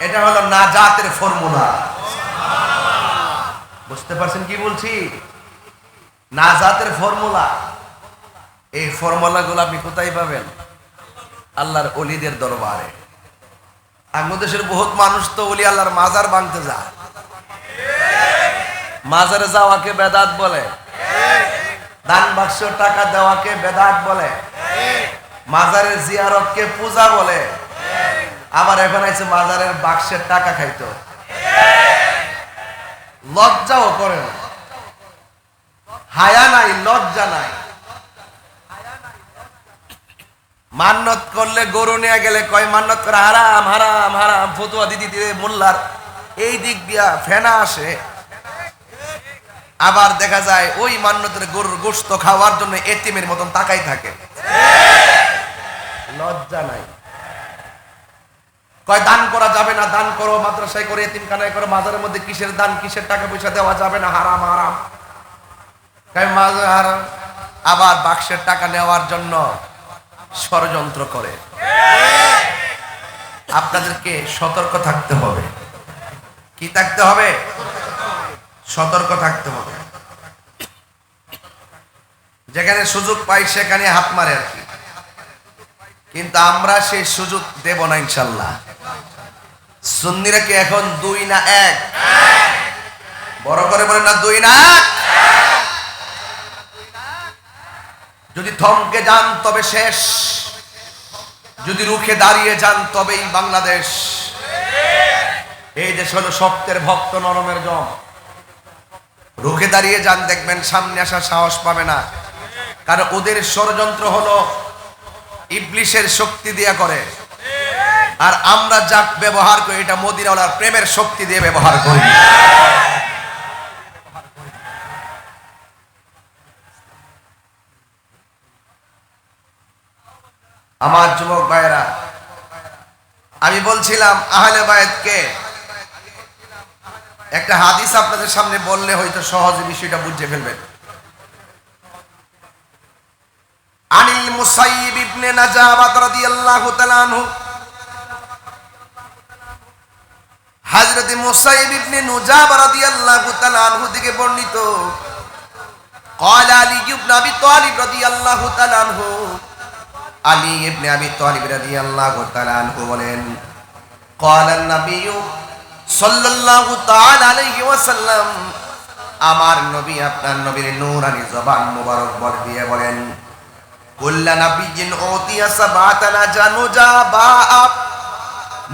Speaker 1: এটা হলো নাজাতের ফর্মুলা। বুঝতে পারছেন কি বলছি? নাজাতের ফর্মুলা। এই ফর্মুলাগুলো আপনি কোথায় পাবেন? আল্লাহর ওলিদের দরবারে। বাংলাদেশের বহুত মানুষ তো ওলি আল্লাহর মাজার ভাঙতে যায়। মাজারে যাওয়াকে বেদাত বলে, দান বাক্স টাকা দেওয়াকে বেদাত বলে, মাজারের জিয়ারতকে পূজা বলে। আবার এখন আছে মাজারের বাক্সের টাকা খাইতো, লজ্জাও করে না, হায়া নাই, লজ্জা নাই। মান্নত করলে গরু নিয়ে গেলে কয় মান্নত করে হারাম হারাম হারাম, ফতুয়া দিদি দিয়ে মোল্লার এই দিক দিয়া ফেনা আসে। আবার দেখা যায় ওই মান্নতের গরুর গোশত খাওয়ার জন্য এতিমের মতন তাকাই থাকে, লজ্জা নাই। কয় দান করা যাবে না, দান করো মাদ্রাসায় করে, এতিমখানায় করো, মাজারের মধ্যে কিসের দান, কিসের টাকা পয়সা দেওয়া যাবে না, হারাম হারাম। হারাম। আবার বাক্সের টাকা নেওয়ার জন্য ষড়যন্ত্র করে। আপনাদেরকে সতর্ক থাকতে হবে। কি থাকতে হবে? সতর্ক থাকতে হবে। যেখানে সুযোগ পাই সেখানে হাত মারে আর কি, কিন্তু আমরা সেই সুযোগ দেব না ইনশাল্লাহ। সুন্নিরা কি এখন দুই না এক? বড় করে বলেন না দুই না এক। যদি থমকে যান তবে শেষ, যদি রুখে দাঁড়িয়ে যান তবেই বাংলাদেশ। এই দেশ হলো শক্তের ভক্ত, নরমের জম। রুখে দাঁড়িয়ে যান, দেখবেন সামনে আসার সাহস পাবে না। কারণ ওদের ষড়যন্ত্র হলো ইবলিশের শক্তি দিয়ে করে, আর আমরা যা ব্যবহার করি এটা মদিনাওয়ালার প্রেমের শক্তি দিয়ে ব্যবহার করি। আমার যুবক ভাইয়েরা, আমি বলছিলাম আহলে বায়াতকে একটা হাদিস আপনাদের সামনে বললে হয়তো সহজে বিষয়টা বুঝে ফেলবেন। আনিল মুসাইয়িব ইবনে নাজাবাত রাদিয়াল্লাহু তাআলা আনহু, হযরত মুসাইয়িব ইবনে নুজাবা রাদিয়াল্লাহু তাআলা আনহু থেকে বর্ণিত, قال علي بن ابي طالب رضي الله تعالى عنه, আলী ইবনে আবি তালিব রাদিয়াল্লাহু তাআলা আনহু বলেন, قال النبي সাল্লাল্লাহু তাআলা আলাইহি ওয়াসাল্লাম, আমার নবী আপনার নবীর নূরানি জবান মোবারক বল দিয়ে বলেন, কুল্লা নাবিয়্যিন উতিয়া সাবাতানা জানুজাবা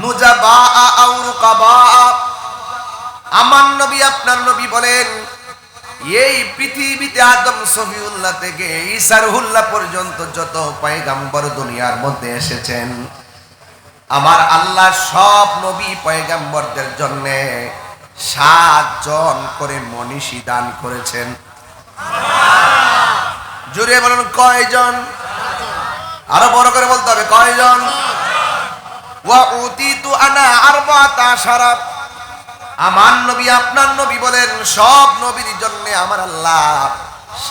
Speaker 1: নুজাবা আও রুকাবা। আমার নবী আপনার নবী বলেন, এই পৃথিবীতে আদম সফিউল্লাহ থেকে ঈসা রুহুল্লাহ পর্যন্ত যত পয়গাম্বর দুনিয়ার মধ্যে এসেছেন, আমার আল্লাহ সব নবী পয়গাম্বরদের জন্য 7 জন করে মনীষী দান করেছেন। জোরে বলুন কয়জন? আরো বড় করে বলতে হবে কয়জন? ওয়া উতিতু আনা আরবাতা আশারা। আমার নবী আপনার নবী বলেন সব নবীর জন্য আমার আল্লাহ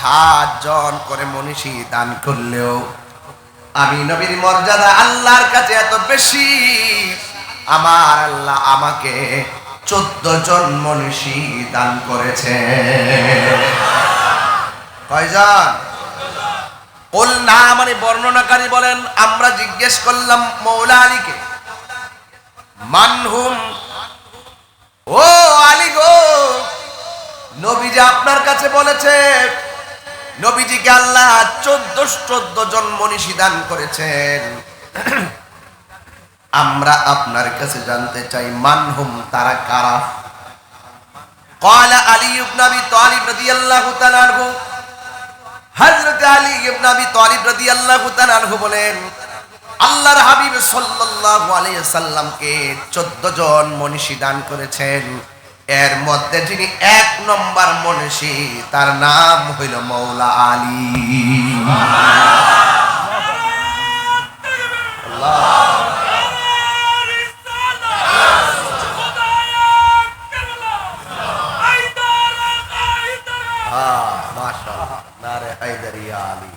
Speaker 1: 7 জন করে মনীষী দান করলেও আমি নবীর মর্যাদা আল্লাহর কাছে এত বেশি, আমার আল্লাহ আমাকে 14 জন মনীষী দান করেছে। কয়জন? বল না, মানে বর্ণনাকারী বলেন আমরা জিজ্ঞেস করলাম মৌলা আলীকে, মানহুম, ও আলী গো, নবীজি আপনার কাছে বলেছে নবীজিকে আল্লাহ 14 জন মনীষী দান করেছেন। আমরা আপনার কাছে জানতে চাই মানহুম, তারা কারা? ক্বালা আলী ইবনে আবি তালিব রাদিয়াল্লাহু তাআলা আনহু, হযরত আলী ইবনে আবি তালিব রাদিয়াল্লাহু তাআলা আনহু বলেন আল্লাহর হাবিব সাল্লাল্লাহু আলাইহি সাল্লামকে 14 জন মনীষী দান করেছেন। এর মধ্যে যিনি 1 নম্বর মনীষী তার নাম হইল মৌলা আলী। মাশাআল্লাহ, নারে হায়দারিয়া আলী,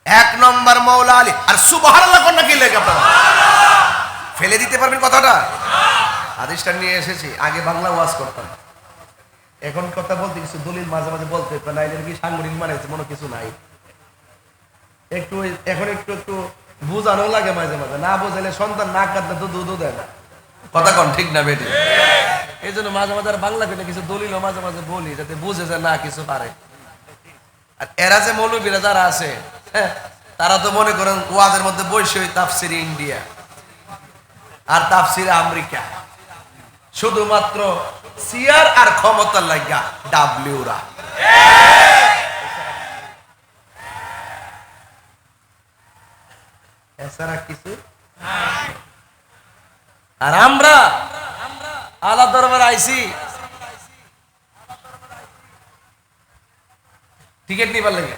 Speaker 1: 1 নম্বর মৌলা আলী। আর সুবহানাল্লাহ কোন কি লেগে আপনারা ফেলে দিতে পারবেন কথাটা? হাদিসটা নিয়ে এসেছি, আগে বাংলা ওয়াজ করতাম, এখন কথা বলতে কিছু দলিল মাঝে মাঝে বলতে নাইলে কি সাংগঠনিক মানে মনে কিছু নাই, একটু এখন একটু একটু বুঝানো লাগে মাঝে মাঝে, না বুঝাইলে সন্তান না কাঁদলে তো দুধও দেয় না। কথা কন ঠিক না বেটি? এই জন্য মাঝে মাঝে আর বাংলা পেলে কিছু দলিল মাঝে মাঝে বলি যাতে বুঝে যায় না কিছু পারে। আর এরা যে মৌলবীরা যারা আছে, হ্যাঁ, তারা তো মনে করেন ওয়াজের মধ্যে বসে ওই তাফসিরে ইন্ডিয়া আর তাফসিরে আমেরিকা, শুধুমাত্র সিয়ার আর ক্ষমতার লাগা ডাব্লিউরা। এছাড়া কিছু। আর আমরা আল্লাহ দরবার আইছি টিকিট নিবার লাগে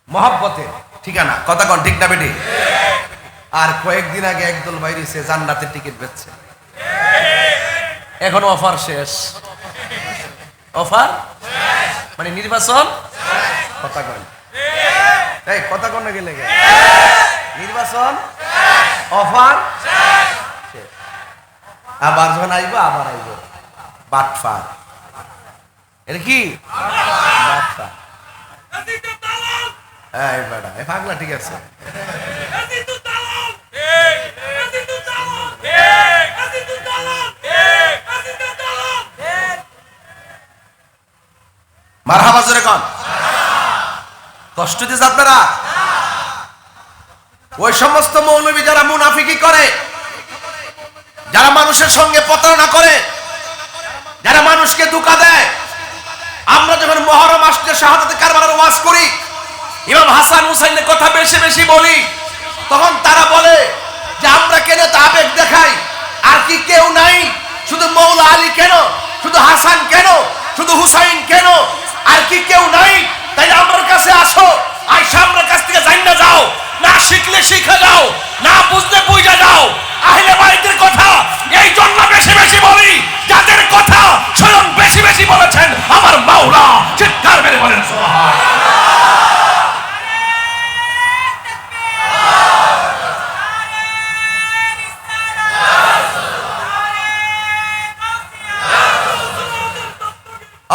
Speaker 1: মহব্বতে, ঠিকানা। কথা কন ঠিক না বেটি? আর কয়েকদিন আগে একদল বাইরে জান্নাতের টিকিট বেচছে, এখন অফার শেষ। অফার মানে নির্বাচন। কথা কন, এই কথা কন না গেলে নির্বাচন অফার, আবার যখন আইব আবার আইব বাটফার। এটা কি বাটফার? এই বেটা এই পাগলা ঠিক আছে। মারহাবা জোরে কোন। কষ্ট দিয়েছে আপনারা? ওই সমস্ত মৌলবী যারা মুনাফিকি করে, যারা মানুষের সঙ্গে প্রতারণা করে, যারা মানুষকে ধোঁকা দেয়। আমরা যখন মুহররম আসলে শাহাদাতে কারবালার ওয়াজ করি, ইমাম হাসান হুসাইনের কথা বেশি বেশি বলি, তখন তারা বলে যে আমরা কেন আবেগ দেখাই, আর কি কেউ নাই? শুধু মৌলা আলী কেন? শুধু হাসান কেন? শুধু হুসাইন কেন? আর কি কেউ নাই? তাই আমার কাছে আসো, আইসা আমার কাছ থেকে জান্না যাও, না শিখলে শিখে যাও, না বুঝলে বুঝে যাও। আহলে বাইতের কথা এই জন্য বেশি বেশি বলি, যাদের কথা স্বয়ং বেশি বেশি বলেছেন আমার মাওলা। চিৎকার মেরে বলেন সুবহানাল্লাহ।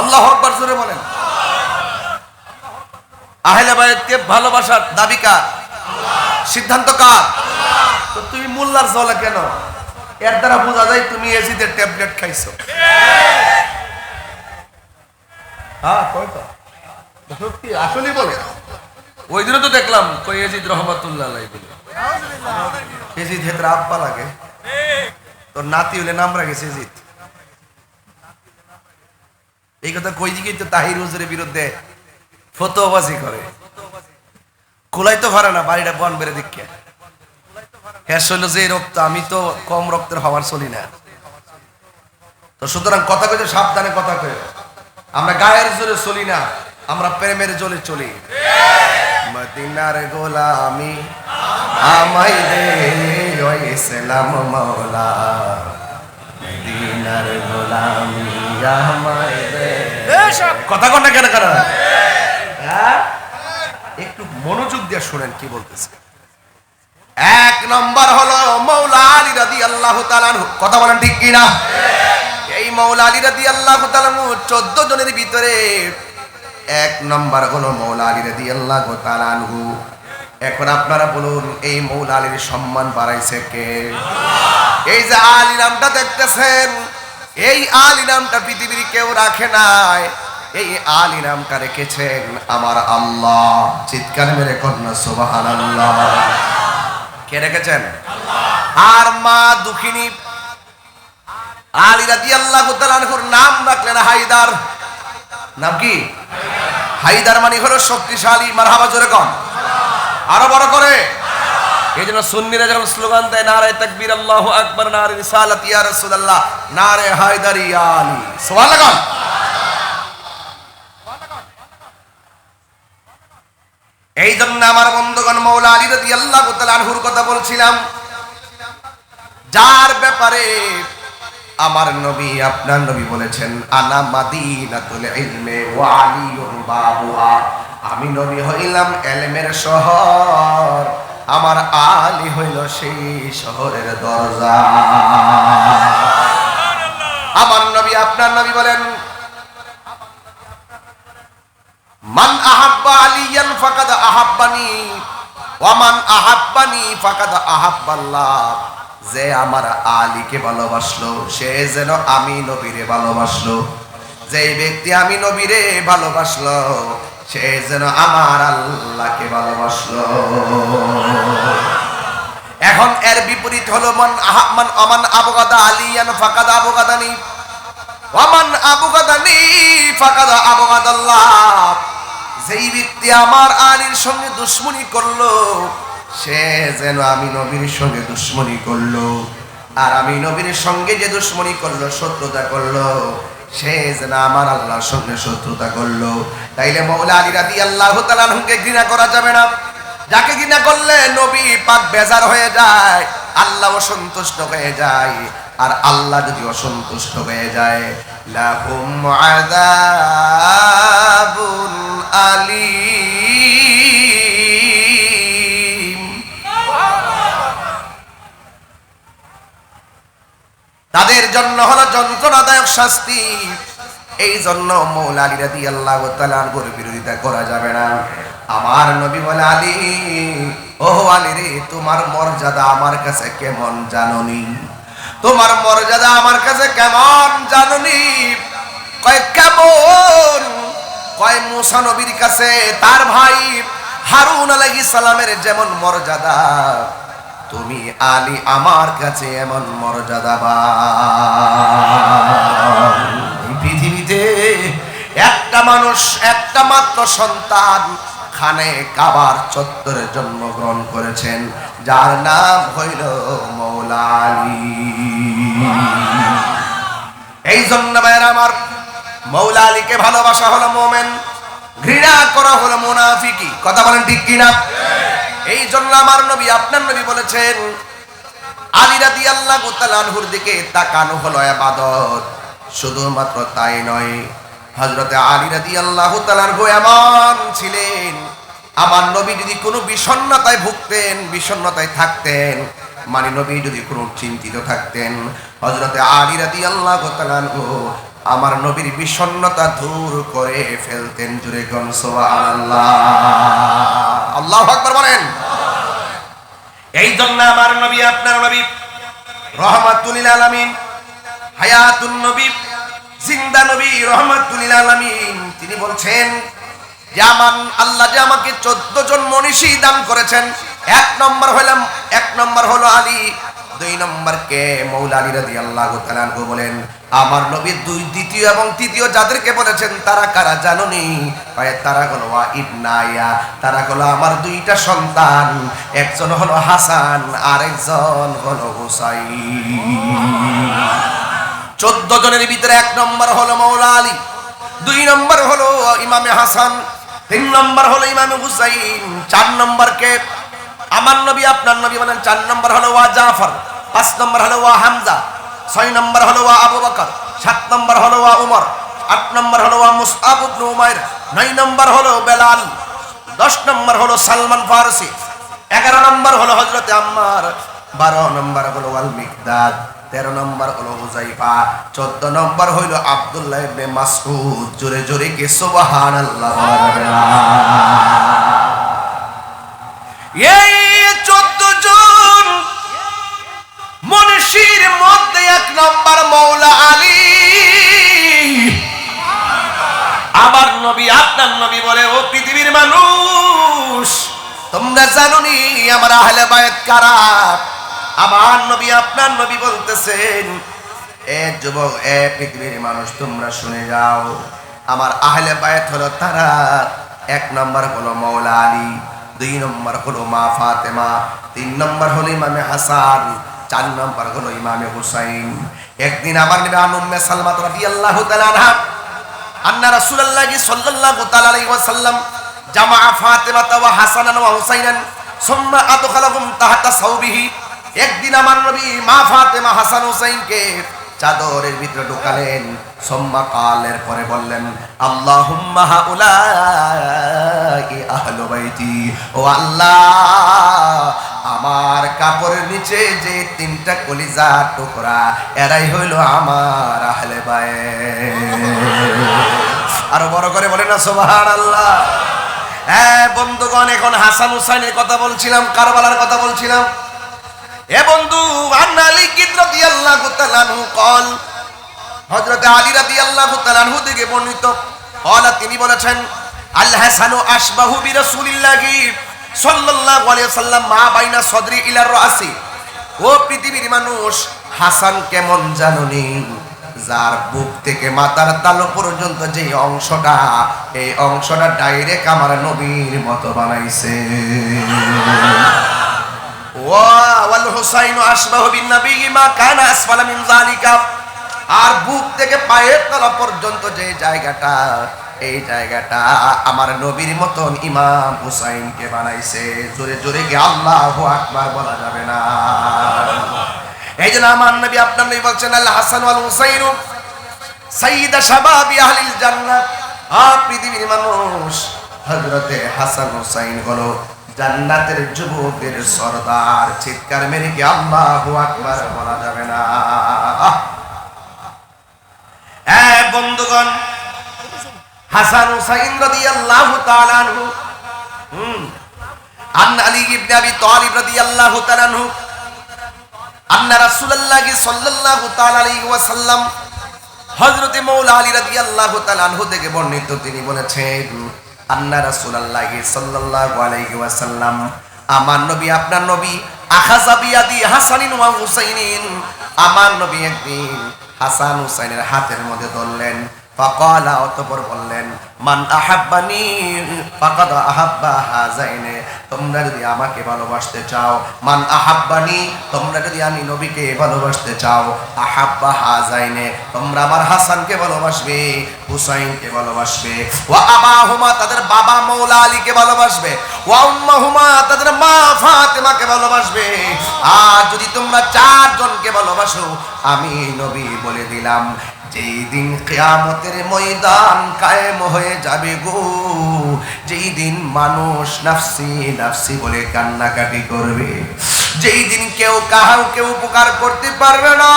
Speaker 1: আল্লাহু আকবার জোরে বলেন। আহলে বাইতকে ভালোবাসার দাবি কার? সিদ্ধান্ত কার? তো তুমি মোল্লার চলে কেন? এর দ্বারা বোঝা যায় তুমি এজিদের ট্যাবলেট খাইছো। হ্যাঁ কই তো সত্যি আসলেই বলে। ওই দিনও তো দেখলাম কই এজিদ রহমাতুল্লাহ আলাইহি বলে। এজিদ হেতরা আব্বা লাগে, তোর নাতি হইলে নাম রাখেছে এজিদ। এই কথা কই দিকে তো তাহির হুজুরের বিরুদ্ধে ফতোয়াবাজি করে, কুলাই তো পারে না বাড়িটা বন বেড়ে দিকে। হ্যাঁ শৈল যে রক্ত, আমি তো কম রক্তের হওয়ার চলি না। তো সুতরাং কথা কইতে সাবধানে কথা কই। আমরা গায়ের জোরে চলি না, আমরা প্রেমের জোরে চলি। মদিনার গোলামি আমায় দে ও ইসলাম মাওলা, মদিনার গোলামি আমায় দে। কথা কন না কেন কেন? হ্যাঁ একটু মনোযোগ দিয়ে শুনেন কি বলতেছে। এক নম্বর হলো মাওলা আলী রাদিয়াল্লাহু তাআলা আনহু। কথা বলেন ঠিক কি না? এই মাওলা আলী রাদিয়াল্লাহু তাআলা আনহু 14 জনের ভিতরে এক নম্বর হলো মাওলা আলী রাদিয়াল্লাহু তাআলা আনহু। এখন আপনারা বলুন এই মাওলা আলীর সম্মান বাড়াইছে কে? এই যে আলী নামটা দেখতেছেন, এই আলী নামটা পৃথিবীর কেউ রাখে নাই, এই আলী নামটা রেখেছেন আমার আল্লাহ। চিৎকার মেরে কন্যা সুবহানাল্লাহ। কে রেখেছেন? আর মা দুঃখিনী আলী রাদিয়াল্লাহু তাআলা আনহুর নাম রাখলেন হায়দার। নাম কি? হায়দার মানে হলো শক্তিশালী। মারহাবা জোরে কোন, আরো বড় করে। এই জন্য সুন্নিরা যখন স্লোগান দেয় নারে তাকবীর আল্লাহু আকবার, নারে রিসালাত ইয়া রাসূলুল্লাহ, নারে হায়দার ইয়া আলী, সুবহানাল্লাহ। এই জন্য আমার বন্ধুগণ মাওলা আলী রাদিয়াল্লাহু তাআলা আনহুর কথা বলছিলাম, যার ব্যাপারে আমার নবী আপনার নবী বলেছেন আনা মাদিনাতুল ইলমি ওয়া আলিয়ুন বাবুহা। আমি নবী হইলাম ইলমের শহর, আমার আলী হইল সেই শহরের দরজা। আমার নবী আপনার নবী বলেন মান আহাব্বা আলিয়ান ফাকাদ আহাব্বানি ওয়া মান আহাব্বানি ফাকাদ আহাব্বাল্লাহ। যে আমার আলীকে ভালোবাসলো সে যেন আমি নবীরে ভালোবাসলো, যেই ব্যক্তি আমি নবীরে ভালোবাসলো সে যেন আমার আল্লাহকে ভালোবাসলো। এখন এর বিপরীত হলো মান আমান আবগাদা আলিয়ান ফাকাদ আবগাদানি ওয়া মান আবগাদানি ফাকাদ আবগাদাল্লাহ। যেই ব্যক্তি আমার আলীর সঙ্গে দুশমনি করলো সে যেন আমি নবীর সঙ্গে দুশমনি করলো, আর আমি নবীর সঙ্গে যে দুশমনি করলো, শত্রুতা করলো, সে যেন আমার আল্লাহর সঙ্গে শত্রুতা করলো। তাইলে মাওলা আলী রাদিয়াল্লাহু তাআলা আনহুকে ঘৃণা করা যাবে না। যাকে ঘৃণা করলে নবী পাক বেজার হয়ে যায়, আল্লাহ অসন্তুষ্ট হয়ে যায়, আর আল্লাহ যদি অসন্তুষ্ট হয়ে যায় লাহুম আযাবুন আলীম। তাদের জন্য হলো যন্ত্রণাদায়ক শাস্তি। এই জন্য মাওলা আলী রাদিয়াল্লাহু তাআলা আনহুর বিরোধিতা করা যাবে না। আমার নবী বলে আলী, ও আলী রে, তোমার মর্যাদা আমার কাছে কেমন জানোনি? তোমার মর্যাদা আমার কাছে কেমন জানোনি? কয় কেমন? কয় মুসা নবীর কাছে তার ভাই হারুন আলাইহিস সালামের যেমন মর্যাদা, তুমি আলী আমার কাছে এমন মর্যাদাবান। পৃথিবীতে একটা মানুষ, একটা মাত্র সন্তান খানে কাবার চত্বরে জন্মগ্রহণ করেছেন, যার নাম হইল মাওলা আলী। এই জন্য ভাইরা আমার, মাওলা আলীকে ভালোবাসা হলো মুমিন, ঘৃণা করা হলো মুনাফিকি। কথা বলেন ঠিক কিনা? এই জন্য আমার নবী আপনার নবী বলেছেন আলী রাদিয়াল্লাহু তাআলা আনহুর দিকে তাকানো হলো ইবাদত। শুধুমাত্র তাই নয়, হযরতে আলী রাদিয়াল্লাহু তাআলা আনহু এমন ছিলেন, আমার নবী যদি কোনো বিষণ্ণতায় ভুগতেন, বিষণ্ণতায় থাকতেন, মানে নবী যদি কোনো চিন্তিত থাকতেন, হযরতে আলী রাদিয়াল্লাহু তাআলা আনহু আমার নবীর বিষণ্ণতা দূর করে ফেলতেন। জোরে কোন সুবহানাল্লাহ, আল্লাহু আকবার বলেন। এই জন্য আমার নবী আপনার নবী রহমাতুল লিল আলামিন, হায়াতুন নবী, জিন্দা নবী, রহমাতুল লিল আলামিন, তিনি বলছেন যে আল্লাহ যে আমাকে 14 জন মনীষী দান করেছেন, এক নম্বর হলো আলী, 2 নম্বর কে? মৌলা আলী রাদিয়াল্লাহু তাআলা আনহু বলেন, আমার নবী দ্বিতীয় এবং তৃতীয় যাদেরকে বলেছেন তারা কারা জানোনি? তারা হলো ইবনায়া, তারা হলো আমার 2টা সন্তান, একজন হলো হাসান আর একজন হলো হুসাইন। 14 জনের ভিতরে 1 নম্বর হলো মৌলা আলী, 2 নম্বর হলো ইমামে হাসান, 3 নম্বর হলো ইমামে হুসাইন, 4 নম্বর কে? আমার নবী আপনার নবী বলেন 4 নম্বর হলো জাফর, 5 নম্বর হলো হামজা, 6 নম্বর হলো আবু বকর, 7 নম্বর হলো উমর, 8 নম্বর হলো মুসআব ইবনে উমাইর, 9 নম্বর হলো বেলাল, 10 নম্বর হলো সালমান ফারসি, 11 নম্বর হলো হযরত আম্মার, 12 নম্বর হলো আল মিকদাদ, 13 নম্বর হলো হুযায়ফা, 14 নম্বর হলো আব্দুল্লাহ ইবনে মাসউদ। জোরে জোরে কি সুবহানাল্লাহ। এই 14 জন মনীষীর মধ্যে 1 নম্বর মৌলা আলী। আমার নবী আপনার নবী বলে, ও পৃথিবীর মানুষ, তোমরা জানোনি আমার আহলে বায়াত কারা? আমার নবী আপনার নবী বলতেছেন, এ যুবক, এ পৃথিবীর মানুষ, তোমরা শুনে যাও, আমার আহলে বায়াত হলো তারা। 1 নম্বর হলো মৌলা আলী, 2 নম্বর হলো মা ফাতেমা, 3 নম্বর হলো ইমামে হাসান, 4 নম্বর হলো ইমামে হুসাইন। একদিন আমার নবী উম্মে সালমা রাদিয়াল্লাহু তাআলা আনহা আন্না রাসূলুল্লাহ সাল্লাল্লাহু তাআলা আলাইহি ওয়াসাল্লাম জামা ফাতেমা ওয়া হাসানান ওয়া হুসাইনান সুম্মা আদখালাহুম তাহতা সাওবিহি। একদিন আমার নবী মা ফাতেমা, হাসান, হুসাইনকে চাদরের ভিতরে ঢোকালেন। সুম্মা কালের পরে বললেন, আল্লাহুম্মা হাউলাই আহলু বাইতি, ও আল্লাহ, আমার কাপড়ের নিচে যে 3টা কলিজা টুকরা, এরাই হইল আমার আহলে বায়াত। আরো বড় করে বলেন না সুবহানাল্লাহ। হ্যাঁ বন্ধুগণ, এখন হাসান হুসাইনের কথা বলছিলাম, কারবালার কথা বলছিলাম। এ বন্ধু, আন আলী রাদিয়াল্লাহু তাআলা আনহু قال, হযরত আলী রাদিয়াল্লাহু তাআলা আনহু থেকে বর্ণিত, قال, তিনি বলেছেন, আল হাসানু আশবাহু বিরাসূলিল্লাহি সাল্লাল্লাহু আলাইহি ওয়াসাল্লাম মা বাইনা সদরি ইলা রাসি। ও পৃথিবীর মানুষ, হাসান কেমন জানোনি? যার বুক থেকে মাথার তালু পর্যন্ত যে অংশটা, এই অংশটা ডাইরেক্ট আমার নবীর মতো বানাইছে। ওয়াল হুসাইনু আশবাহু বিন নবী মা কানা আসফালা মিন যালিকা। আর বুক থেকে পায়ের তলা পর্যন্ত যে জায়গাটা, এই জায়গাটা আমার নবীর মতন ইমাম হুসাইনকে বানাইছে। জোরে জোরে কি আল্লাহু আকবার বলা যাবে না? এই জন্য আমার নবী আপনার নবী বলছেন, আল হাসান ওয়াল হুসাইনু সাইয়্যিদা শাবাবি আহলিল জান্নাহ। পৃথিবীর মানুষ, হযরতে হাসান হুসাইন হলো জান্নাতের যুবকদের সরদার। চিৎকার মেরে কি আল্লাহু আকবার বলা যাবে না? হ্যাঁ বন্ধুগণ, হাসান হুসাইন রাদিয়াল্লাহু তাআলা আনহু, আন আলী ইবনে আবি তালিব রাদিয়াল্লাহু তাআলা আনহু আন্না রাসূলুল্লাহ সাল্লাল্লাহু তাআলা আলাইহি ওয়াসাল্লাম, হযরতে মাওলা আলী রাদিয়াল্লাহু তাআলা আনহু থেকে বর্ণিত, তিনি বলেছেন, আন্না রাসূলুল্লাহ সাল্লাল্লাহু আলাইহি ওয়াসাল্লাম, আমার নবী আপনার নবী, আখাযা বিয়াদি হাসানিন ওয়া হুসাইনিন, আমার নবী একদিন হাসান হুসাইনের হাতের মধ্যে ধরলেন। ফাকালা, অতঃপর বললেন, মান আহাব্বানি ফাকাদ আহাব্বা হাযাইনে। তোমরা যদি আমাকে ভালোবাসতে চাও, মান আহাব্বানি, তোমরা যদি আমি নবীকে ভালোবাসতে চাও, আহাব্বা হাযাইনে, তোমরা আমার হাসানকে ভালোবাসবে, হুসাইনকে ভালোবাসবে, ওয়া আবাহুমা, তাদের বাবা মাওলা আলীকে ভালোবাসবে, ওয়া উম্মাহুমা, তাদের মা ফাতেমাকে ভালোবাসবে। আর যদি তোমরা 4 জনকে ভালোবাসো, আমি নবী বলে দিলাম, যেই দিন কিয়ামতের ময়দান কায়েম হয়ে যাবে গো, যেই দিন মানুষ নাফসি নাফসি বলে কান্নাকাটি করবে, যেই দিন কেউ কাউকে উপকার করতে পারবে না,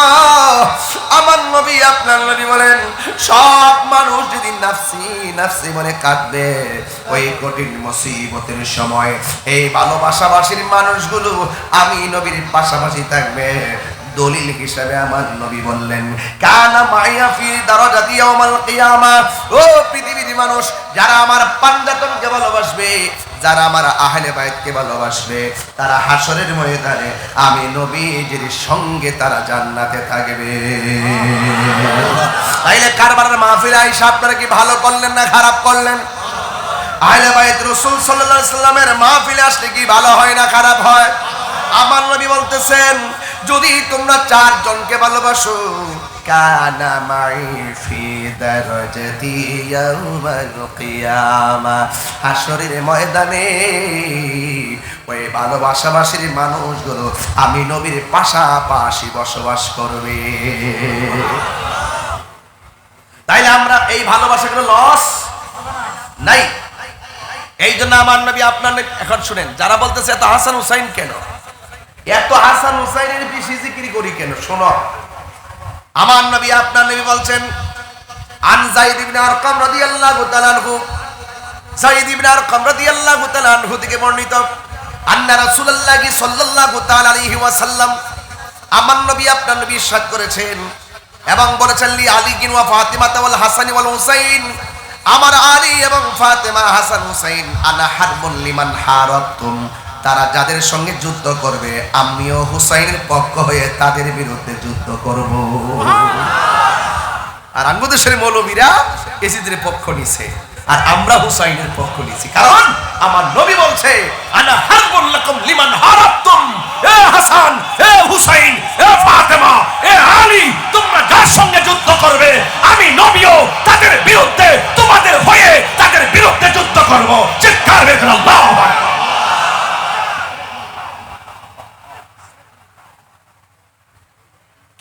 Speaker 1: আমার নবী আপনার নবী বলেন, সব মানুষ যেদিন নাফসি নাফসি বলে কাঁদবে, ওই কঠিন মুসিবতের সময় এই ভালোবাসাবাসীর মানুষগুলো আমি নবীর পাশাপাশি থাকবে, দলিল হিসেবে আমার নবী বললেন, কানা মাইয়া ফি দারাজাতি ইয়াউমাল কিয়ামা। ও পৃথিবীর মানুষ, যারা আমার পাঞ্জাতনকে ভালোবাসবে, যারা আমার আহলে বাইতকে ভালোবাসবে, তারা হাসরের ময়দানে আমি নবীজির সঙ্গে তারা জান্নাতে থাকবে। তাইলে কারবারের মাহফিলে আইসা আপনারা কি ভালো করলেন না খারাপ করলেন? আহলে বাইত রাসূল সাল্লাল্লাহু আলাইহি সাল্লামের মাহফিলে আসলে কি ভালো হয় না খারাপ হয়? আমার নবী বলতেছেন, যদি তোমরা 4 জনকে ভালোবাসো, কানা মাই ফি দারাজাতি ইয়াউমাল কিয়ামা, হাসরের ময়দানে ওই ভালোবাসাবাসীর মানুষগুলো আমি নবীর পাশাপাশি বসবাস করবে। তাইলে আমরা এই ভালোবাসাগুলো লস নাই। এই জন্য আমার নবী আপনার নবী, এখন শুনেন, যারা বলতেছে এত হাসান হুসাইন কেন, এত হাসান হুসাইনের বেশি জিকির করি কেন, শোনো। আমার নবী আপনার নবী বলছেন, আন যায়েদ ইবনে আরকাম রাদিয়াল্লাহু তাআলা আনহু, যায়েদ ইবনে আরকাম রাদিয়াল্লাহু তাআলা আনহু থেকে বর্ণিত, আন্না রাসূলুল্লাহ সাল্লাল্লাহু তাআলা আলাইহি ওয়াসাল্লাম, আমার নবী আপনার নবী ইরশাদ করেছেন এবং বলেছেন, লি আলী ওয়া ফাতিমা ওয়াল হাসান ওয়াল হুসাইন, আমার আলী এবং ফাতেমা, হাসান হুসাইন, আনা হারবুন লিমান হারাবতুম, তারা যাদের সঙ্গে যুদ্ধ করবে আমিও হুসাইনের পক্ষ হয়ে তাদের বিরুদ্ধে যুদ্ধ করব। আর আঙ্গুদেশের মৌলবীরা এজিদের পক্ষ নিছে, আর আমরা হুসাইনের পক্ষ নিছি, কারণ আমার নবী বলছে, আনা হারবুন লাকুম লিমান হারাবতুম, এ হাসান, এ হুসাইন, এ ফাতেমা, এ আলী, তোমরা যার সঙ্গে যুদ্ধ করবে আমি নবীও তাদের বিরুদ্ধে তোমাদের হয়ে তাদের বিরুদ্ধে যুদ্ধ করব। চিৎকার করে আল্লাহু আকবার।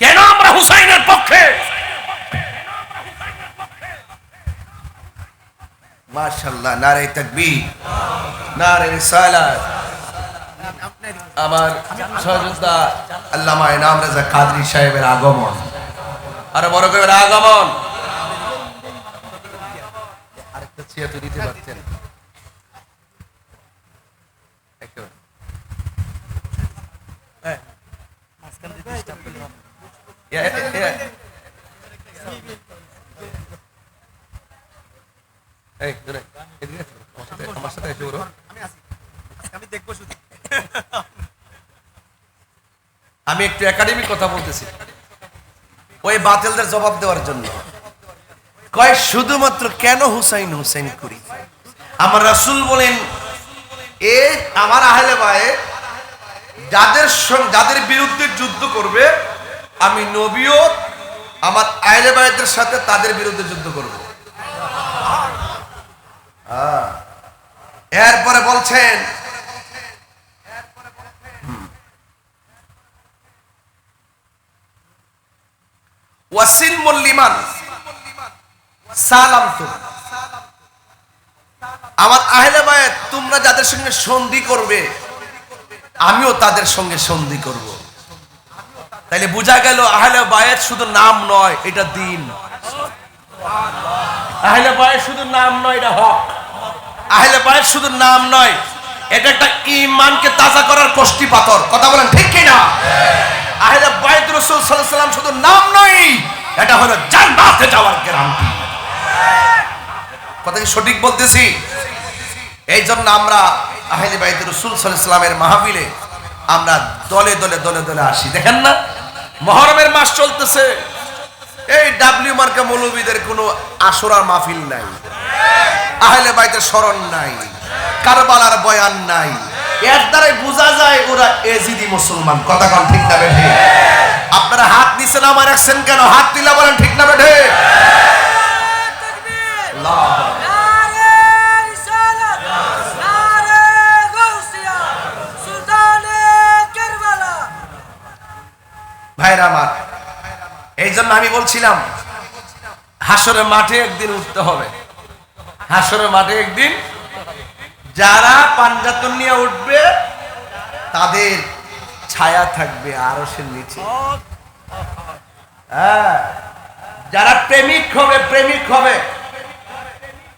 Speaker 1: কেন আমরা হুসাইনের পক্ষে? মাশাআল্লাহ, নারে তাকবীর, নারে রিসালাত। আমার সহযোদ্ধা আল্লামা ইনাম রাজা কাদরী সাহেবের আগমন, আরো বড় করে আগমন। আরেকটা চেয়ার তো দিতে পারতেন। আমি একটু একাডেমিক কথা বলতেছি, ওই বাতিলদের জবাব দেওয়ার জন্য। কয় শুধুমাত্র কেন হুসাইন হুসাইন করি? আমার রাসূল বলেন, এ আমার আহলে বাইত যাদের বিরুদ্ধে যুদ্ধ করবে আমি নবীও আমার আহলে বাইতের সাথে তাদের বিরুদ্ধে যুদ্ধ করব। এরপরে বলছেন, ওয়াসিলমুল লিমান সালামতু, আমার আহলে বায়াত তোমরা যাদের সঙ্গে সন্ধি করবে আমিও তাদের সঙ্গে সন্ধি করব। তাইলে বোঝা গেল আহলে বায়াত শুধু নাম নয়, এটা দিন। আহলে বায়াত শুধু নাম নয়, এটা হক। আহলে বায়াত শুধু নাম নয়, এটা একটা ঈমানকে তাজা করার কষ্টি পাথর। কথা বলেন ঠিক কি না? আহলে বাইত রাসূল সাল্লাল্লাহু আলাইহি ওয়াসাল্লাম শুধু নাম নয়, এটা হলো জান্নাতে যাওয়ার গ্যারান্টি। কথা কি সঠিক বলতেছি? এই জন্য আমরা আহলে বাইত রাসূল সাল্লাল্লাহু আলাইহি ওয়াসাল্লামের মাহফিলে আমরা দলে দলে দলে দলে আসি। দেখেন না, মুহররমের মাস চলতেছে, এই ডাব্লিউ মার্কা মৌলবীদের কোনো আশুরার মাহফিল নাই, আহলে বাইতের স্মরণ নাই, কারবালার বয়ান নাই। এর দ্বারাই বোঝা যায় ওরা এজিদি মুসলমান। কথা কন ঠিক না বেঠে? আপনারা হাত নিচে নামা রাখছেন কেন? হাত দিলা বলেন ঠিক না বেঠে? ভাইরা আমার, এই জন্য আমি বলছিলাম হাসরের মাঠে একদিন উঠতে হবে। হাসরের মাঠে একদিন যারা পাঞ্জাতন নিয়ে উঠবে তাদের ছায়া থাকবে আরশের নিচে। যারা প্রেমিক হবে, প্রেমিক হবে,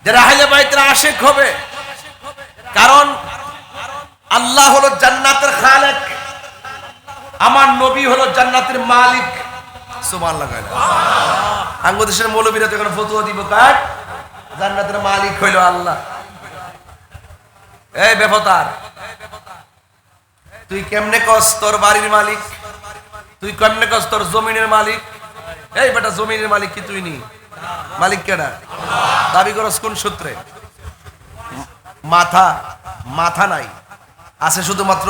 Speaker 1: যারা আহলে বাইতের আশিক হবে, কারণ আল্লাহ হলো জান্নাতের খালেক, আমার নবী হলো জান্নাতের মালিক। সুবহানাল্লাহ। আঙ্গ দেশের মৌলবীরা তো এখন ফতোয়া দিব কার জান্নাতের মালিক হইল আল্লাহ। এই বেফতার, তুই কেমনে কস তোর বাড়ির মালিক? তুই কেমনে কস তোর জমিনের মালিক? এই বেটা, জমিনের মালিক কি তুই নি? মালিক কেডা? দাবি করস কোন সূত্রে? মাথা মাথা নাই, আছে শুধুমাত্র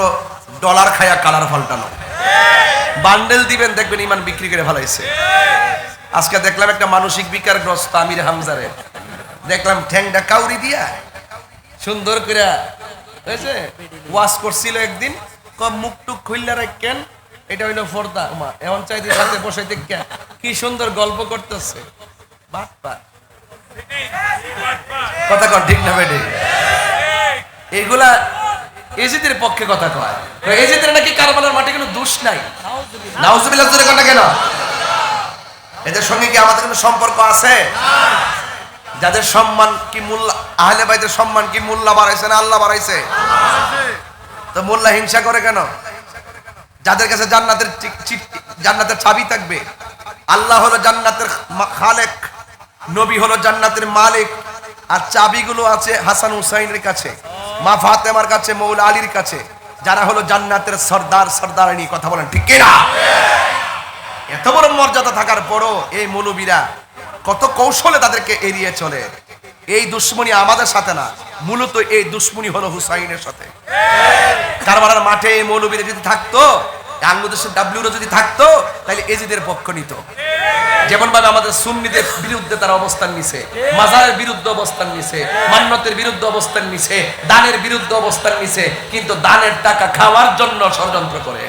Speaker 1: ডলার খায়া কালার পাল্টানো। বান্ডেল দিবেন দেখবেন ইমান বিক্রি করে ফেলাইছে। আজকে দেখলাম একটা মানসিক বিকারগ্রস্ত আমির হামজারে, দেখলাম ঠ্যাংটা কাউরি দিয়া সুন্দর করে হয়েছে ওয়াশ করছিল একদিন, কম মুখ টুক খুললা রাখেন, এটা হইলো ফর্দা। এমন চাইতে সাথে বসে দেখে কি সুন্দর গল্প করতেছে। কথা কন ঠিক না বেটে? এইগুলা এজিদের পক্ষে কথা কয়। এজিদের নাকি কারবালার মাঠে কোনো দোষ নাই। নাউজুবিল্লাহ জোরে কথা কেন? এদের সঙ্গে কি আমাদের কোনো সম্পর্ক আছে? যাদের সম্মান কি মোল্লা, আহলে বাইতের সম্মান কি মোল্লা বাড়াইছে না আল্লাহ বাড়াইছে? তো মোল্লা হিংসা করে কেন? যাদের কাছে জান্নাতের চাবি থাকবে, আল্লাহ হলো জান্নাতের খালেক, নবী হলো জান্নাতের মালিক, আর চাবিগুলো আছে হাসান হুসাইনের কাছে, মা ফাতেমার কাছে, মৌলা আলীর কাছে, যারা হলো জান্নাতের সর্দার সর্দারিনী। কথা বলেন ঠিক কিনা? এত বড় মর্যাদা থাকার পরও এই মৌলবীরা কত কৌশলে তাদেরকে এড়িয়ে চলে। এই দুশ্মনী আমাদের সাথে না, মূলত এই দুশ্মনী হলো হুসাইনের সাথে। কারবালার মাঠে এই মৌলবীরা যদি থাকতো, বাংলাদেশের ডাব্লিউরা যদি থাকতো, তাহলে এজিদের পক্ষ নিত। যেমন ভাবে আমাদের সুন্নিদের বিরুদ্ধে তারা অবস্থান নিছে, মাজারের বিরুদ্ধে অবস্থান নিছে, মান্নতের বিরুদ্ধে অবস্থান নিছে, দানের বিরুদ্ধে অবস্থান নিছে, কিন্তু দানের টাকা খাওয়ার জন্য ষড়যন্ত্র করে।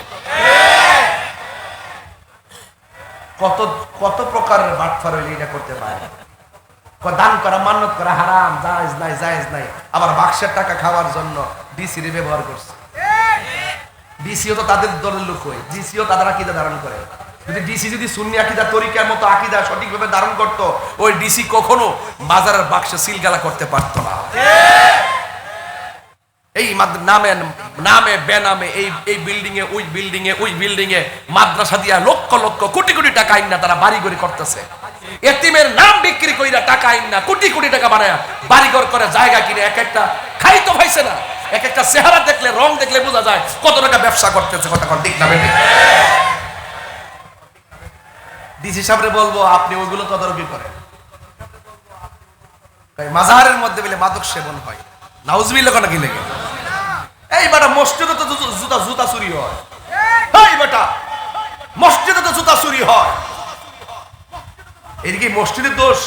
Speaker 1: কত কত প্রকারের বাটফার হইলে এটা করতে পারে। দান করা, মান্নত করা হারাম, জায়েজ নাই, জায়েজ নাই। আবার বাক্সের টাকা খাওয়ার জন্য ডিসি ব্যবহার করছে। ডিসিও তো তাদের দলের লোক হয়, ডিসিও তাদের আকীদা ধারণ করে। যদি ডিসি যদি সুন্নি আকীদা, তরিকার মতো আকীদা সঠিকভাবে ধারণ করত, ওই ডিসি কখনো বাজারের বাক্সে সিলগালা করতে পারতো না। এই নামে নামে বেনামে এই বিল্ডিং এ ওই বিল্ডিং এ ওই বিল্ডিং এ মাদ্রাসা দিয়া লক্ষ লক্ষ কোটি কোটি টাকা আইন না তারা বাড়িঘর করতেছে। এতিমের নাম বিক্রি কইরা টাকা আইন না কোটি কোটি টাকা বানায় বাড়িঘর করে, জায়গা কিনে এক একটা খাই তো পাইছে না। এক একটা চেহারা দেখলে, রং দেখলে বোঝা যায় কত টাকা ব্যবসা করতেছে। কথা কন ঠিক না বেটি? ডিসি সাহেবরে বলবো, আপনি ওইগুলো তদারকি করেন। মাজারের মধ্যে বলে মাদক সেবন হয়, নাউজুবিল্লাহ কেন কি লেগে? এই বেটা, মসজিদে তো জুতা চুরি হয়। এই বেটা, মসজিদে তো জুতা চুরি হয়। এদিকে মসজিদের দোষ,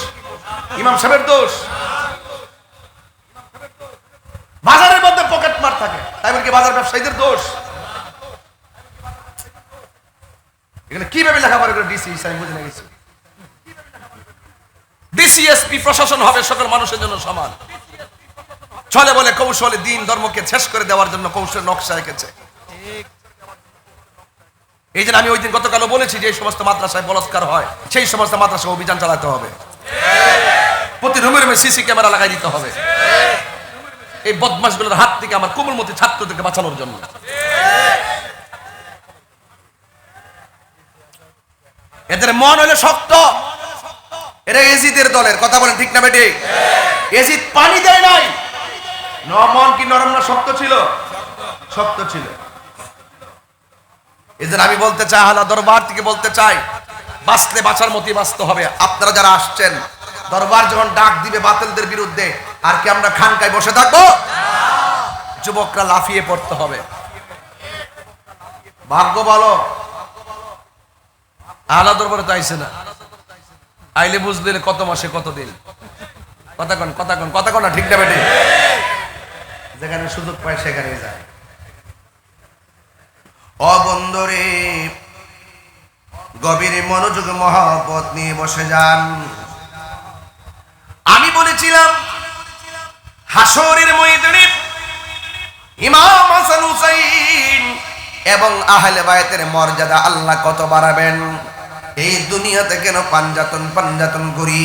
Speaker 1: ইমাম সাহেবের দোষ। বাজারের মধ্যে পকেট মার থাকে, তাই বলে কি বাজার ব্যবসায়ীদের দোষ? এখানে কিভাবে লেখাপড়া করে ডিসি আমি বুঝে গেছি। ডিসিএসপি প্রশাসন হবে সকল মানুষের জন্য সমান। চলে বলে কৌশলে দিন ধর্মকে শেষ করে দেওয়ার জন্য কৌশল নকশা রেখেছে। এই জন্য আমি ওই দিন গতকালও বলেছি যে এই সমস্ত মাদ্রাসায় বলাৎকার হয়, সেই সমস্ত মাদ্রাসায় অভিযান চালাতে হবে। প্রতি রুমে রুমে সিসি ক্যামেরা লাগাই দিতে হবে, এই বদমাশগুলোর হাত থেকে আমার কোমলমতি ছাত্রদেরকে বাঁচানোর জন্য। এদের মন হলো শক্ত, এরা এজিদের দলের। কথা বলেন ঠিক না বেটি? এজিদ পানি দেয় নাই। মন কি নরম না শক্ত ছিল? শক্ত ছিল। এজন্য আমি বলতে চাই, আলা দরবার থেকে বলতে চাই, বাঁচলে বাঁচার মতই বাঁচতে হবে। আপনারা যারা আসছেন, দরবার যখন ডাক দিবে বাতিলদের বিরুদ্ধে, আর কি আমরা খানকায় বসে থাকবো? যুবকরা লাফিয়ে পড়তে হবে। ভাগ্য বলো, আলা দরবারে তো আইছে না, আইলে বুঝলে কত মাসে কত দিন। কথা কন, কথা কন, কথা কন না ঠিক না বেটে? যেখানে সুযোগ পায় সেখানে যায়। অবন্দরে গভীর মনোযোগ মহব্বত নিয়ে বসে যান। আমি বলেছিলাম হাসরের ময়দানে ইমাম হাসান হুসাইন এবং আহলে বায়তের মর্যাদা আল্লাহ কত বাড়াবেন। এই দুনিয়াতে কেন পাঞ্জাতন করি?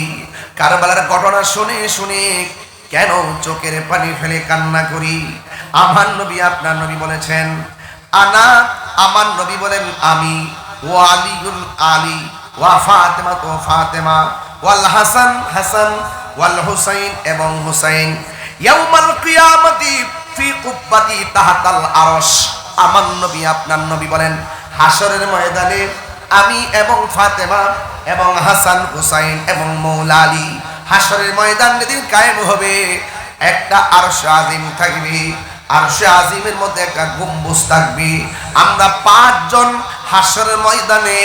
Speaker 1: কারবালার ঘটনা শুনে শুনে কেন চোখের পানি ফেলে কান্না করি? আমার নবী, আপনার নবী বলেছেন, আনা আমার নবী বলেন আমি, ওয়া আলিউন আলী, ওয়া ফাতেমা তো ফাতেমা, ওয়াল হাসান হাসান, ওয়াল হুসাইন এবং হুসাইন, ইয়াউমাল কিয়ামতি ফি কুব্বাতি তাহতাল আরশ। আমার নবী আপনার নবী বলেন হাসরের ময়দানে আমি এবং ফাতেমা এবং হাসান হুসাইন এবং মৌলা আলী, হাসরের ময়দান যেদিন কায়েম হবে, একটা আরশ আজিম থাকবে, আরশে আজিমের মধ্যে একটা গম্বুজ থাকবে। আমরা পাঁচজন হাসরের ময়দানে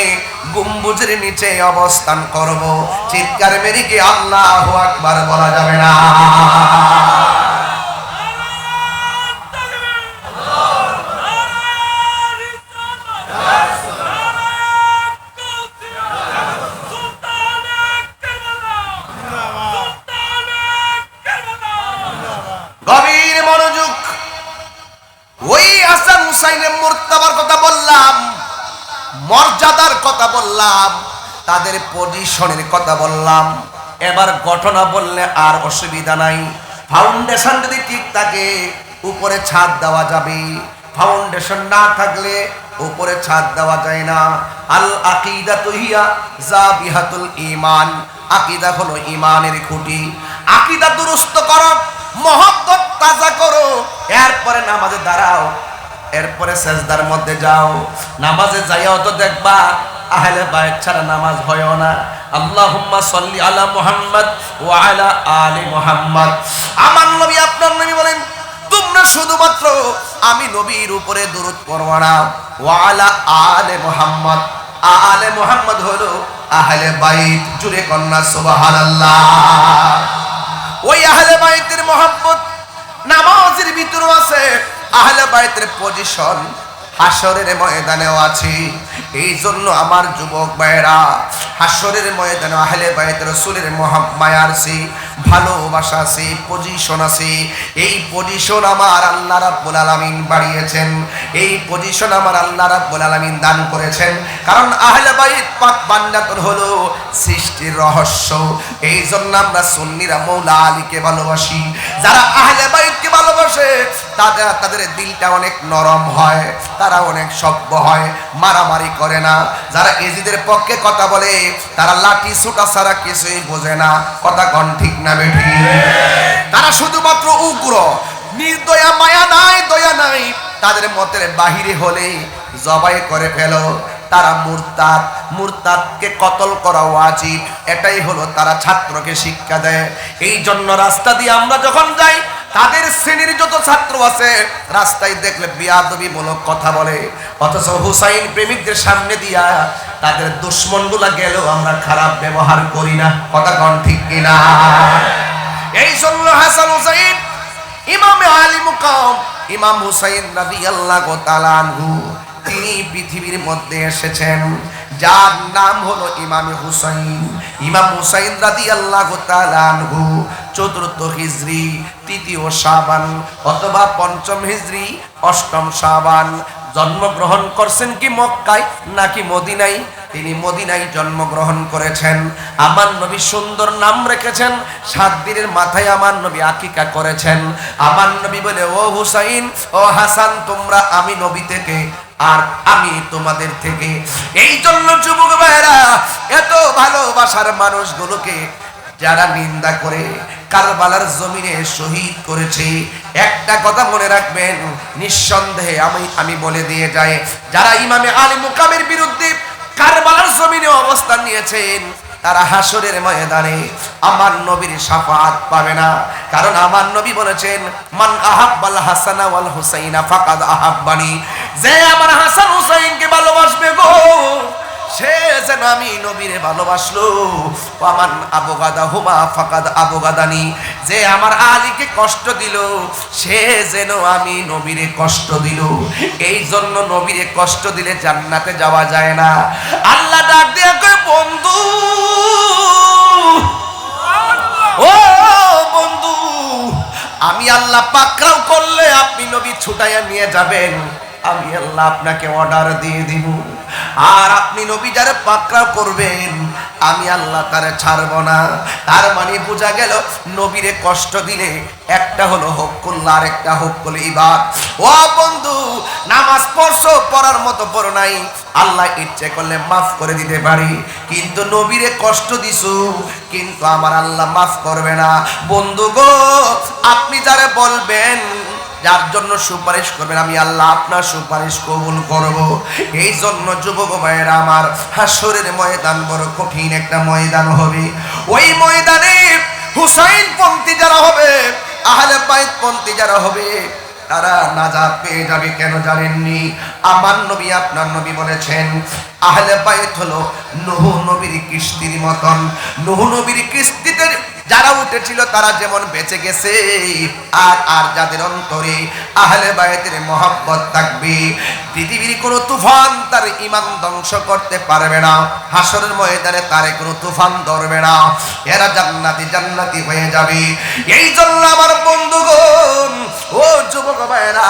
Speaker 1: গম্বুজের নিচে অবস্থান করব। চিৎকার মেরে কি আল্লাহু আকবার বলা যাবে না? গভীর মনোযোগ। ওই হাসান হুসাইনের মুর্তবার কথা বললাম, মর্যাদার কথা বললাম, তাদের পজিশনের কথা বললাম। এবার ঘটনা বললে আর অসুবিধা নাই। ফাউন্ডেশন যদি ঠিক থাকে উপরে ছাদ দেওয়া যাবে, ফাউন্ডেশন না থাকলে উপরে ছাদ দেওয়া যায় না। আল আকিদাতু হিয়া জাবিহাতুল ঈমান, আকীদা হলো ঈমানের খুঁটি। আকীদা দুরুস্ত করো, মহব্বত তাজা করো, এরপরে নামাজে দাঁড়াও, এরপরে সেজদার মধ্যে যাও। নামাজে যাইও তো দেখবা আহলে বাইত ছাড়া নামাজ হয় না। আল্লাহুম্মা সাল্লি আলা মুহাম্মদ ওয়া আলা আলি মুহাম্মদ। আমার নবী আপনার নবী বলেন তোমরা শুধুমাত্র আমি নবীর উপরে দরুদ পড়বা না, ওয়া আলা আলি মুহাম্মদ। আলে মুহাম্মদ হলো আহলে বাইত। জুড়ে কন্যা সুবহানাল্লাহ। ওই আহলে বাইতের মহব্বত নামাজের ভিতরও আছে, আহলে বাইতের পজিশন হাসরের ময়দানেও আছে। এই জন্য আমার যুবক ভাইরা, হাসরের ময়দানে আহলে বাইত রাসূলের মায়ার আছে, ভালোবাসা আছে, পজিশন আছে। এই পজিশন আমার আল্লাহ রাব্বুল আলামিন বাড়িয়েছেন, এই পজিশন আমার আল্লাহ রাব্বুল আলামিন দান করেছেন। কারণ আহলে বাইত পাক বান্দাতুল হলো সৃষ্টির রহস্য। এই জন্য আমরা সুন্নিরা মৌলা আলীকে ভালোবাসি। যারা আহলে বাইতকে ভালোবাসে তাদের দিলটা অনেক নরম হয়, তারা অনেক সভ্য হয়, মারামারি করে না। যারা এজিদের পক্ষে কথা বলে তারা লাঠি ছোটা ছাড়া কিছুই বোঝে না। কথা কোন ঠিক না বেঠি? তারা শুধুমাত্র উগ্র, নির্দয়া, মায়া নাই, দয়া নাই। তাদের মতের বাহিরে হলে জবাই করে ফেলো। তারা মুরতাদ, মুরতাদকে কতল করা ওয়াজিব, এটাই হলো তারা ছাত্রকে শিক্ষা দেয়। এই জন্য রাস্তা দিয়ে আমরা যখন যাই তাদের শ্রেণীর যত ছাত্র আছে রাস্তায় দেখলে বিয়াদবিমূলক কথা বলে, অথচ হুসাইন প্রেমিকদের সামনে দিয়া তাদের দুশ্মনগুলা গেলেও আমরা খারাপ ব্যবহার করি না। কথা কোন ঠিক কিনা? এই জন্য হাসান হুসাইন ইমামে আলী মুকাম ইমাম হুসাইন রাদিয়াল্লাহু তাআলা আনহু তিনি পৃথিবীর মধ্যে এসেছেন, যার নাম হলো ইমাম হুসাইন। ইমাম হুসাইন রাদিয়াল্লাহু তাআলা আনহু ৪র্থ হিজরি ৩য় শাবান অথবা ৫ম হিজরি ৮ম শাবান জন্মগ্রহণ করছেন কি মক্কায় নাকি মদিনায়? তিনি মদিনায় জন্মগ্রহণ করেছেন। আমার নবী সুন্দর নাম রেখেছেন, ৭ দিনের মাথায় আমার নবী আকিকা করেছেন। আমার নবী বলে, ও হুসাইন, ও হাসান, তোমরা আমি নবী থেকে আর আমি তোমাদের থেকে। এই জন্য যুবক ভাইরা, এত ভালোবাসার মানুষগুলোকে যারা নিন্দা করে কারবালার জমিনে শহীদ করেছে, একটা কথা মনে রাখবেন, নিঃসন্দেহে আমি বলে দিয়ে যাই, যারা ইমামে আলী মুকামের বিরুদ্ধে কারবালার জমিনে অবস্থান নিয়েছেন তারা হাসরের ময়দানে আমার নবীর শাফাআত পাবে না। কারণ আমার নবী বলেছেন, মান আহাব্বাল হাসানা ওয়াল হুসাইনা ফাকাদ আহাব্বানি। যে আমার হাসান হুসাইনকে ভালোবাসবে গো, সে যেন আমি নবীরে ভালোবাসলো। ওয়ামান আবগাদা হুমা ফাকাদ আবগাদানি। যে আমার আলীকে কষ্ট দিল, সে যেন আমি নবীরে কষ্ট দিল। এই জন্য নবীরে কষ্ট দিলে জান্নাতে যাওয়া যায় না। আল্লাহ ডাক দিয়ে কয়, বন্ধু, ও বন্ধু, আমি আল্লাহ পাকড়াও করলে আপনি নবী ছুটাইয়া নিয়ে যাবেন, আমি আল্লাহ আপনাকে অর্ডার দিয়ে দিব। আর আপনি নবী যারা পাকড়াও করবেন আমি আল্লাহ তারে ছাড়ব না। তার মানে বোঝা গেল নবীরে কষ্ট দিলে একটা হলো হকুল্লাহ আর একটা হকুল ইবাদ। ও বন্ধু, নামাজ পড়ছো, পড়ার মতো পড়ো নাই, আল্লাহ ইচ্ছে করলে মাফ করে দিতে পারি, কিন্তু নবীরে কষ্ট দিছো কিন্তু আমার আল্লাহ মাফ করবে না। বন্ধু গো, আপনি যারা বলবেন, যার জন্য সুপারিশ করবেন, আমি আল্লাহ আপনার সুপারিশ কবুল করব। এই জন্য যুবক ভাইয়েরা আমার, হাসরের ময়দান বড় কঠিন একটা ময়দান হবে। ওই ময়দানে হুসাইন পন্থী যারা হবে, আহলে বাইত পন্থী যারা হবে, তারা নাজাত পেয়ে যাবে। কেন জানেননি? আমার নবী আপনার নবী বলেছেন আহলে বাইত হলো নূহ নবীর কিস্তির মতন। নূহ নবীর কিস্তিতে যারা উঠেছিল তারা যেমন বেঁচে গেছে, আর যাদের অন্তরে আহলে বাইতের মহব্বত থাকবে, পৃথিবীর কোনো তুফান তার ঈমান ধ্বংস করতে পারবে না। হাসরের ময়দানে তারে কোনো তুফান ধরবে না। এরা জান্নাতি জান্নাতি হয়ে যাবে। এই জন্য আমার বন্ধুগণ, ও যুবক ভাইরা,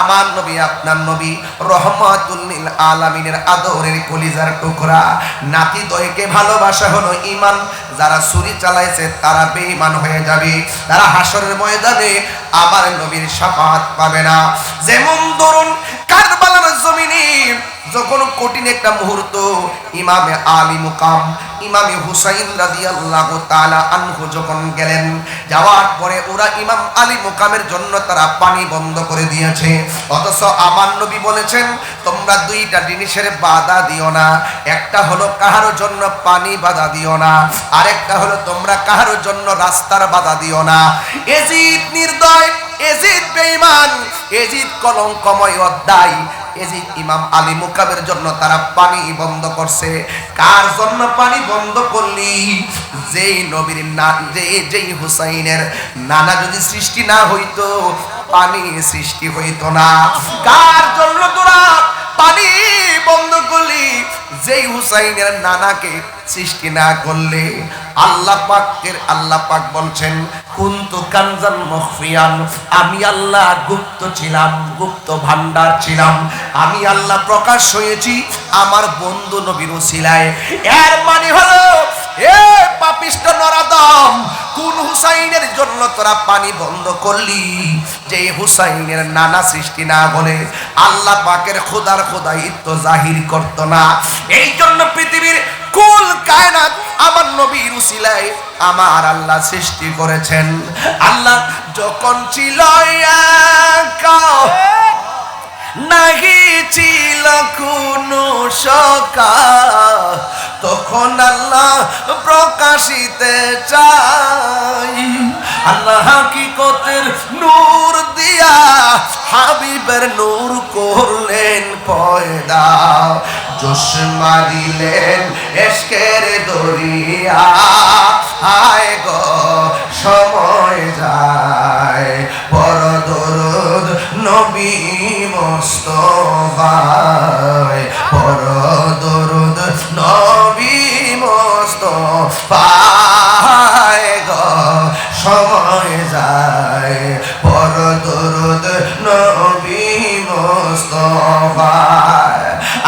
Speaker 1: আমার নবী আপনার নবী রহমাতুল লিল আলামিনের আদরের কলিজার টুকরা, নাতি দয়কে ভালোবাসা হলো ঈমান। যারা ছুরি চালাইছে তারা বেঈমান হয়ে যাবে, তারা হাসরের ময়দানে আমার নবীর শাফাআত পাবে না। যেমন ধরুন কারবালার জমিনে যখন কঠিন একটা মুহূর্ত, ইমামে আলী মুকাম ইমামে হুসাইন রাদিয়াল্লাহু তাআলা আনহু যখন গেলেন, যাওয়ার পরে ওরা ইমাম আলী মুকামের জন্য তারা পানি বন্ধ করে দিয়েছে। অথচ আমার নবী বলেছেন তোমরা দুইটা জিনিসের বাধা দিও না, একটা হলো কাহার জন্য পানি বাধা দিও না, আরেকটা হলো তোমরা কাহার জন্য রাস্তার বাধা দিও না। এজিদ নির্দয়, এজিদ বেঈমান, এজিদ কলঙ্কময় অধ্যায়, এজিদ ইমাম আলী মুকামের জন্য তারা পানি বন্ধ করছে। কার জন্য পানি বন্ধ করলি? যেই নবীর যেই হুসাইনের নানা যদি সৃষ্টি না হইতো, পানি সৃষ্টি হইতো না। কার জন্য তোরা পানি বন্ধ করলি? যেই হুসাইনের নানাকে সৃষ্টি না করলে। আল্লাহ পাক বলছেন কুনতু কানজান মখফিয়ান, আমি আল্লাহ গুপ্ত ছিলাম, গুপ্ত ভান্ডার ছিলাম, আমি আল্লাহ প্রকাশ হয়েছি আমার বন্ধু নবীর উসিলায়। এর মানে হলো এ পাপিষ্ট নরাদম, কোন হুসাইনের জন্য তোরা পানি বন্ধ করলি? যে হুসাইনের নানা সৃষ্টি না বলে আল্লাহ পাকের খোদার খোদাইত্ব জাহির করত না। এই জন্য পৃথিবীর কুল কায়নাত আমার নবীর উসিলায় আমার আল্লাহ সৃষ্টি করেছেন। আল্লাহ যখন ছিল একা, নাহি ছিল কোনো সকা, তখন আল্লাহ প্রকাশিতে চাই। আল্লাহ হাকিকতের নূর দিয়া হাবিবের নূর করলেন পয়দা, জোশ মারিলেন এশকের দরিয়া। হায় গো সময় যায়, বড় দরদ নবী মুস্তাফায়, বড় দরদ নবী মুস্তাফায় গো সময় যায়, বড় দরদ নবী মুস্তাফায়।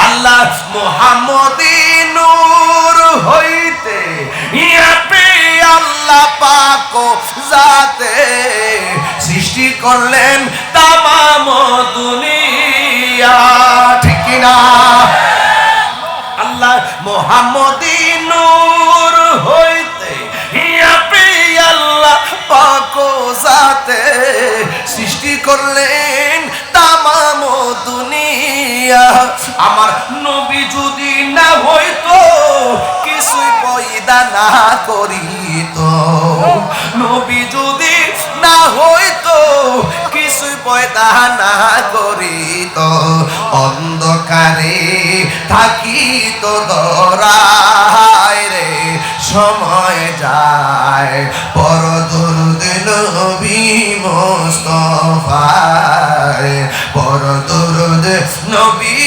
Speaker 1: আল্লাহ মুহাম্মদী নূর হইতে ইয়াপি আল্লাহ পাক জাতে সৃষ্টি করলেন তামাম দুনিয়া। ঠিক কিনা? আল্লাহ মুহাম্মদী নূর হইতে ইয়াপি আল্লাহ পাক জাতে সৃষ্টি করলেন তামাম দুনিয়া। আমার নবী যদি না হইতো কিছুই পয়দা না করিত, নবী যদি না হইতো কিছুই পয়দা না করিত, অন্ধকারে থাকিত ধরায় রে সময় যায়, বড় দরদ নবী মুস্তাফায়, বড় দরদ নবী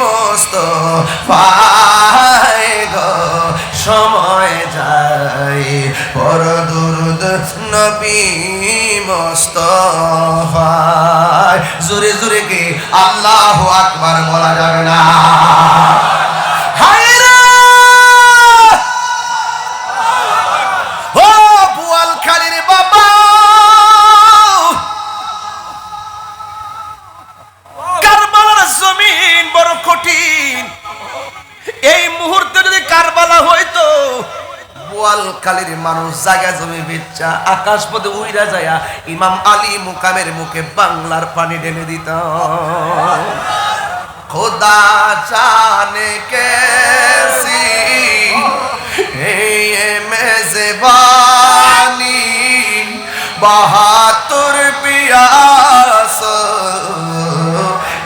Speaker 1: মুস্তাফায় গো সময় যায়, বড় দরদ নবী মুস্তাফায়। জোরে জোরে কে আল্লাহু আকবার বলা যাবে না? হায়রে ও বোয়ালখালীর বাবা, কারবালার জমিন বড় কঠিন। এই মুহূর্তে যদি কারবালা হইতো, বোয়ালখালীর মানুষ জায়গা জমি বেচা আকাশ পথে উইরা যায়া ইমাম আলী মুকামের মুখে বাংলার পানি ঢেলে দিত। খোদা জানে কেসি মেজবানি বাহাতুর পিয়াস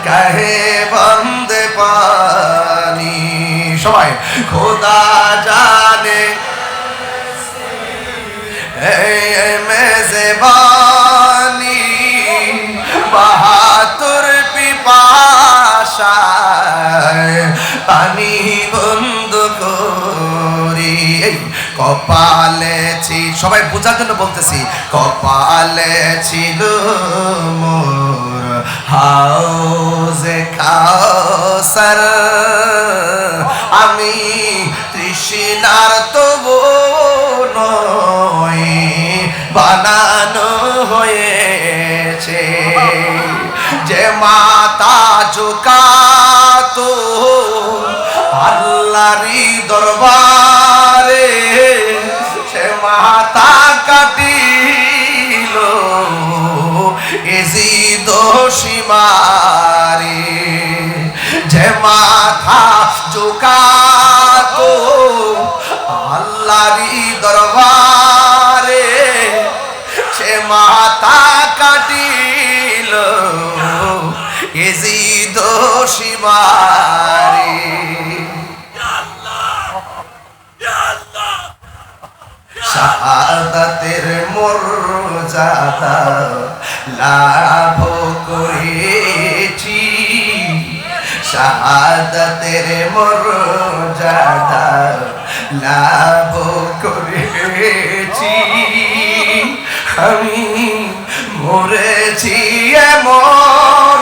Speaker 1: কহে বন্দে পানি। সবাই খোদা জানে মেজবানি বাহাতুর পিপাসায় পানি বন্ধ করি। কপালে ছিল, সবাই বোঝার জন্য বলতেছি, কপালে ছিল মোর হাউজে কাউসার, আমি তৃষ্ণার তবু নয় বানানো হয়েছে। যে মাতা ঝুকাতো আল্লাহরই দরবারে, সে মাতা কাটিল এজিদ সীমারে। যে মাথা ঝুকাতো আল্লাহরই দরবারে, সে মাতা কাটিল এজিদ সীমারে। শাহাদাতের মর্যাদা লাভ করেছি, শাহাদাতের মর্যাদা লাভ করেছি। আমি মরেছি এমন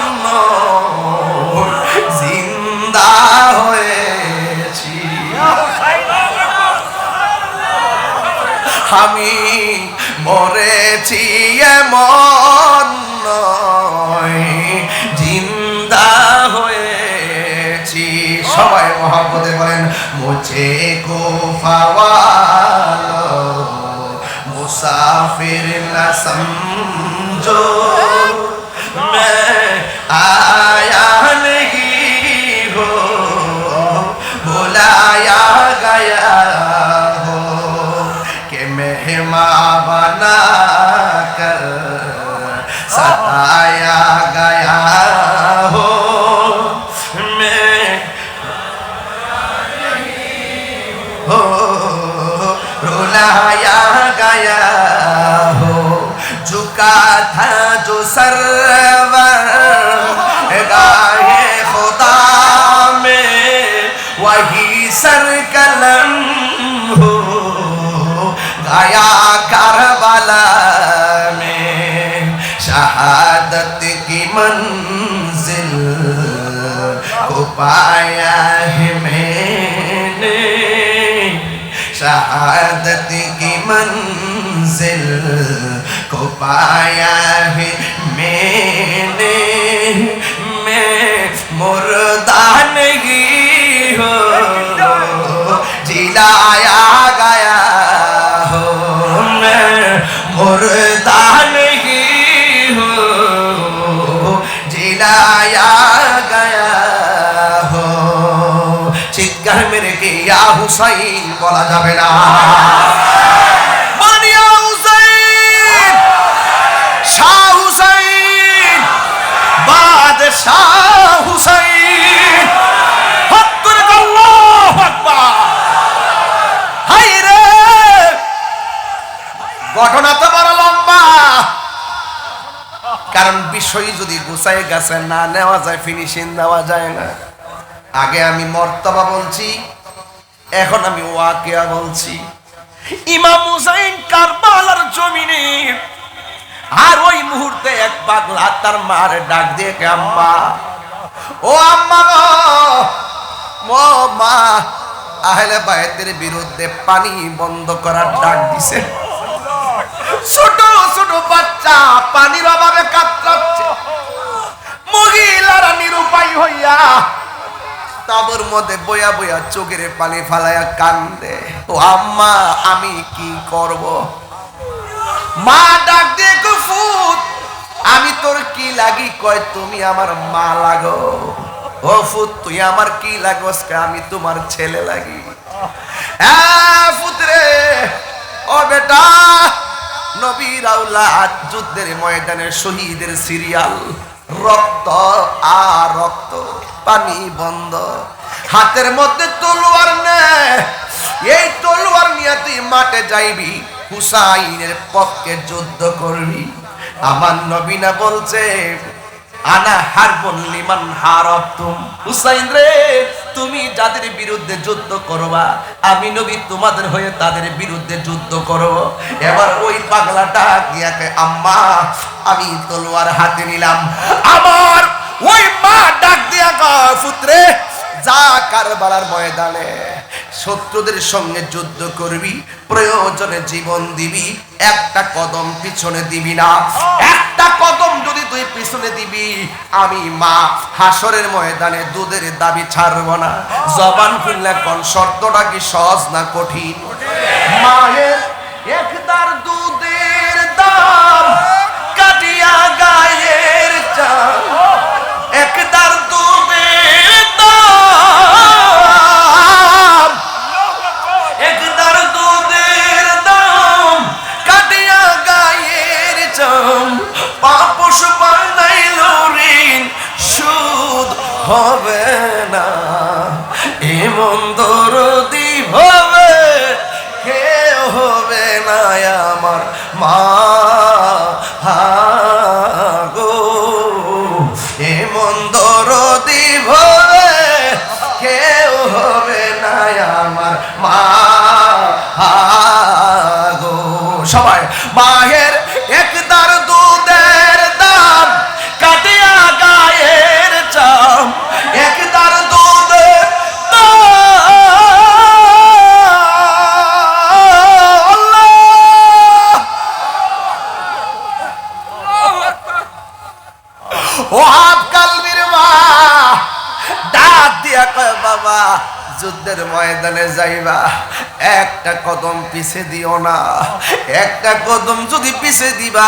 Speaker 1: জিন্দা হয়েছি। আমি মরেছি এমন নয়, জিন্দা হয়েছি। সবাই মহব্বতে বলেন, মুঝে কুফাওয়ালো মুসাফির না সমঝো, मैं आया नहीं हो बुलाया गया हो, कि मेहमान बना कर सताया गया हो। मैं हो रुलाया गया हो, झुका था जो सरवर गाहे खुदा में, वही सर कलम हो गाया करबला में। शहादत की मंजिल को पाया है मैंने, शहादत की मंजिल को पाया है मैंने। मैं मुर्दा नहीं हो जिलाया गया हो, मैं मुर्दा नहीं हो जिलाया गया हो। চিৎকার মেরে কে ইয়া হুসাইন বলা যাবে না? মানিয়া হুসাইন, শাহ হুসাইন, বাদশাহ হুসাইন। হত্তর আল্লাহু আকবার। হায়রে ঘটনা তো বড় লম্বা, কারণ বিষয় যদি গুছাই গাছে না নেওয়া যায়, ফিনিশিং দেওয়া যায় না। আগে আমি মর্তবা বলছি, এখন আমি ওয়াকিয়া বলছি। ইমাম হুসাইন কারবালার জমিনে, আর ওই মুহূর্তে এক পাগলা তার মার ডাক দিয়ে, আম্মা, ও আম্মা গো, মা আহলে বাইতের বিরুদ্ধে পানি বন্ধ করার ডাক দিছে। ছোট ছোট বাচ্চা পানির অভাবে কাতরাচ্ছে, মহিলারা নিরুপায় হইয়া তাবুর মধ্যে বইয়া বইয়া চোখের পানি ফালাইয়া কান্দে। ও আম্মা আমি কি করব? মা ডাক দিয়ে ফুত আমি তোর কি লাগি? কয় তুমি আমার মা লাগো। ও ফুত তুই আমার কি লাগোস? আমি তোমার ছেলে লাগি। ফুতরে ও বেটা, নবীর আওলাদ যুদ্ধের ময়দানে শহীদের সিরিয়াল, রক্ত আর রক্ত, পানি বন্ধ, হাতের মধ্যে তলোয়ার নে, এই তলোয়ার নিয়ে তুই মাঠে যাইবি, হুসাইনের পক্ষে যুদ্ধ করবি। আমার নবী না বলছে আনা হারবুন লিমান হারাবতুম, হুসাইন রে তুমি যাদের বিরুদ্ধে যুদ্ধ করবা আমি নবী তোমাদের হয়ে তাদের বিরুদ্ধে যুদ্ধ করব। এবার ওই পাগলাটা গিয়াকে আম্মা আমি তলোয়ার হাতে নিলাম। আমার ওই মা ডাক দিয়া কয় পুত্রে যা কারবালার ময়দানে শত্রুদের সঙ্গে যুদ্ধ করবি, প্রয়োজনে জীবন দিবি, একটা কদম পিছনে দিবি না। একটা কদম যদি তুই পিছনে দিবি আমি মা হাসরের ময়দানে দুধের দাবি ছাড়ব না। জবান খুললে কোন শর্তটা কি সহজ না কঠিন? মায়ের একদার দুধের দাম কাটিয়া গায়ের চাল, একদার দুধের দাম, একদার দুধের দাম কাটিয়া গায়ের চাম, পাপস বানাইল ঋণ সুদ হবে না, এমন দরদি হবে কেউ হবে না আমার মা গো, এমন দরদি হবে কেউ হবে না আমার মা গো। সবাই মায়ের একদার দুধের দাম কাটিয়া গায়ের চাম, একদার দুধের দাম। ওহাব কালবির মা ডাক দিয়া কয় বাবা যুদ্ধের ময়দানে যাইবা একটা কদম পিছে দিও না, একটা কদম যদি পিছে দিবা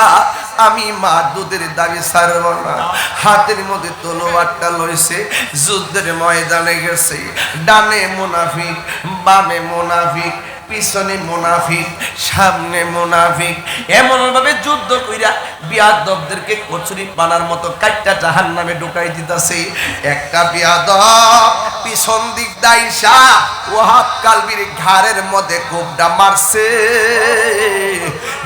Speaker 1: আমি মা দুধের দাবি ছাড়ব না। হাতের মধ্যে তলোয়ারটা লইছে, যুদ্ধের ময়দানে গেছে, ডানে মুনাফিক, বামে মুনাফিক, পিছনে মুনাফিক, সামনে মুনাফিক, এমন ভাবে যুদ্ধ কইরা বিয়াদবদেরকে কচুরি পানার মতো কাটটা জাহান্নামে ঢুকাই দিতেছে। একটা বিয়াদব পিছন দিক দাইসা ওহাব কালবির ঘাড়ের মধ্যে কোপটা মারছে,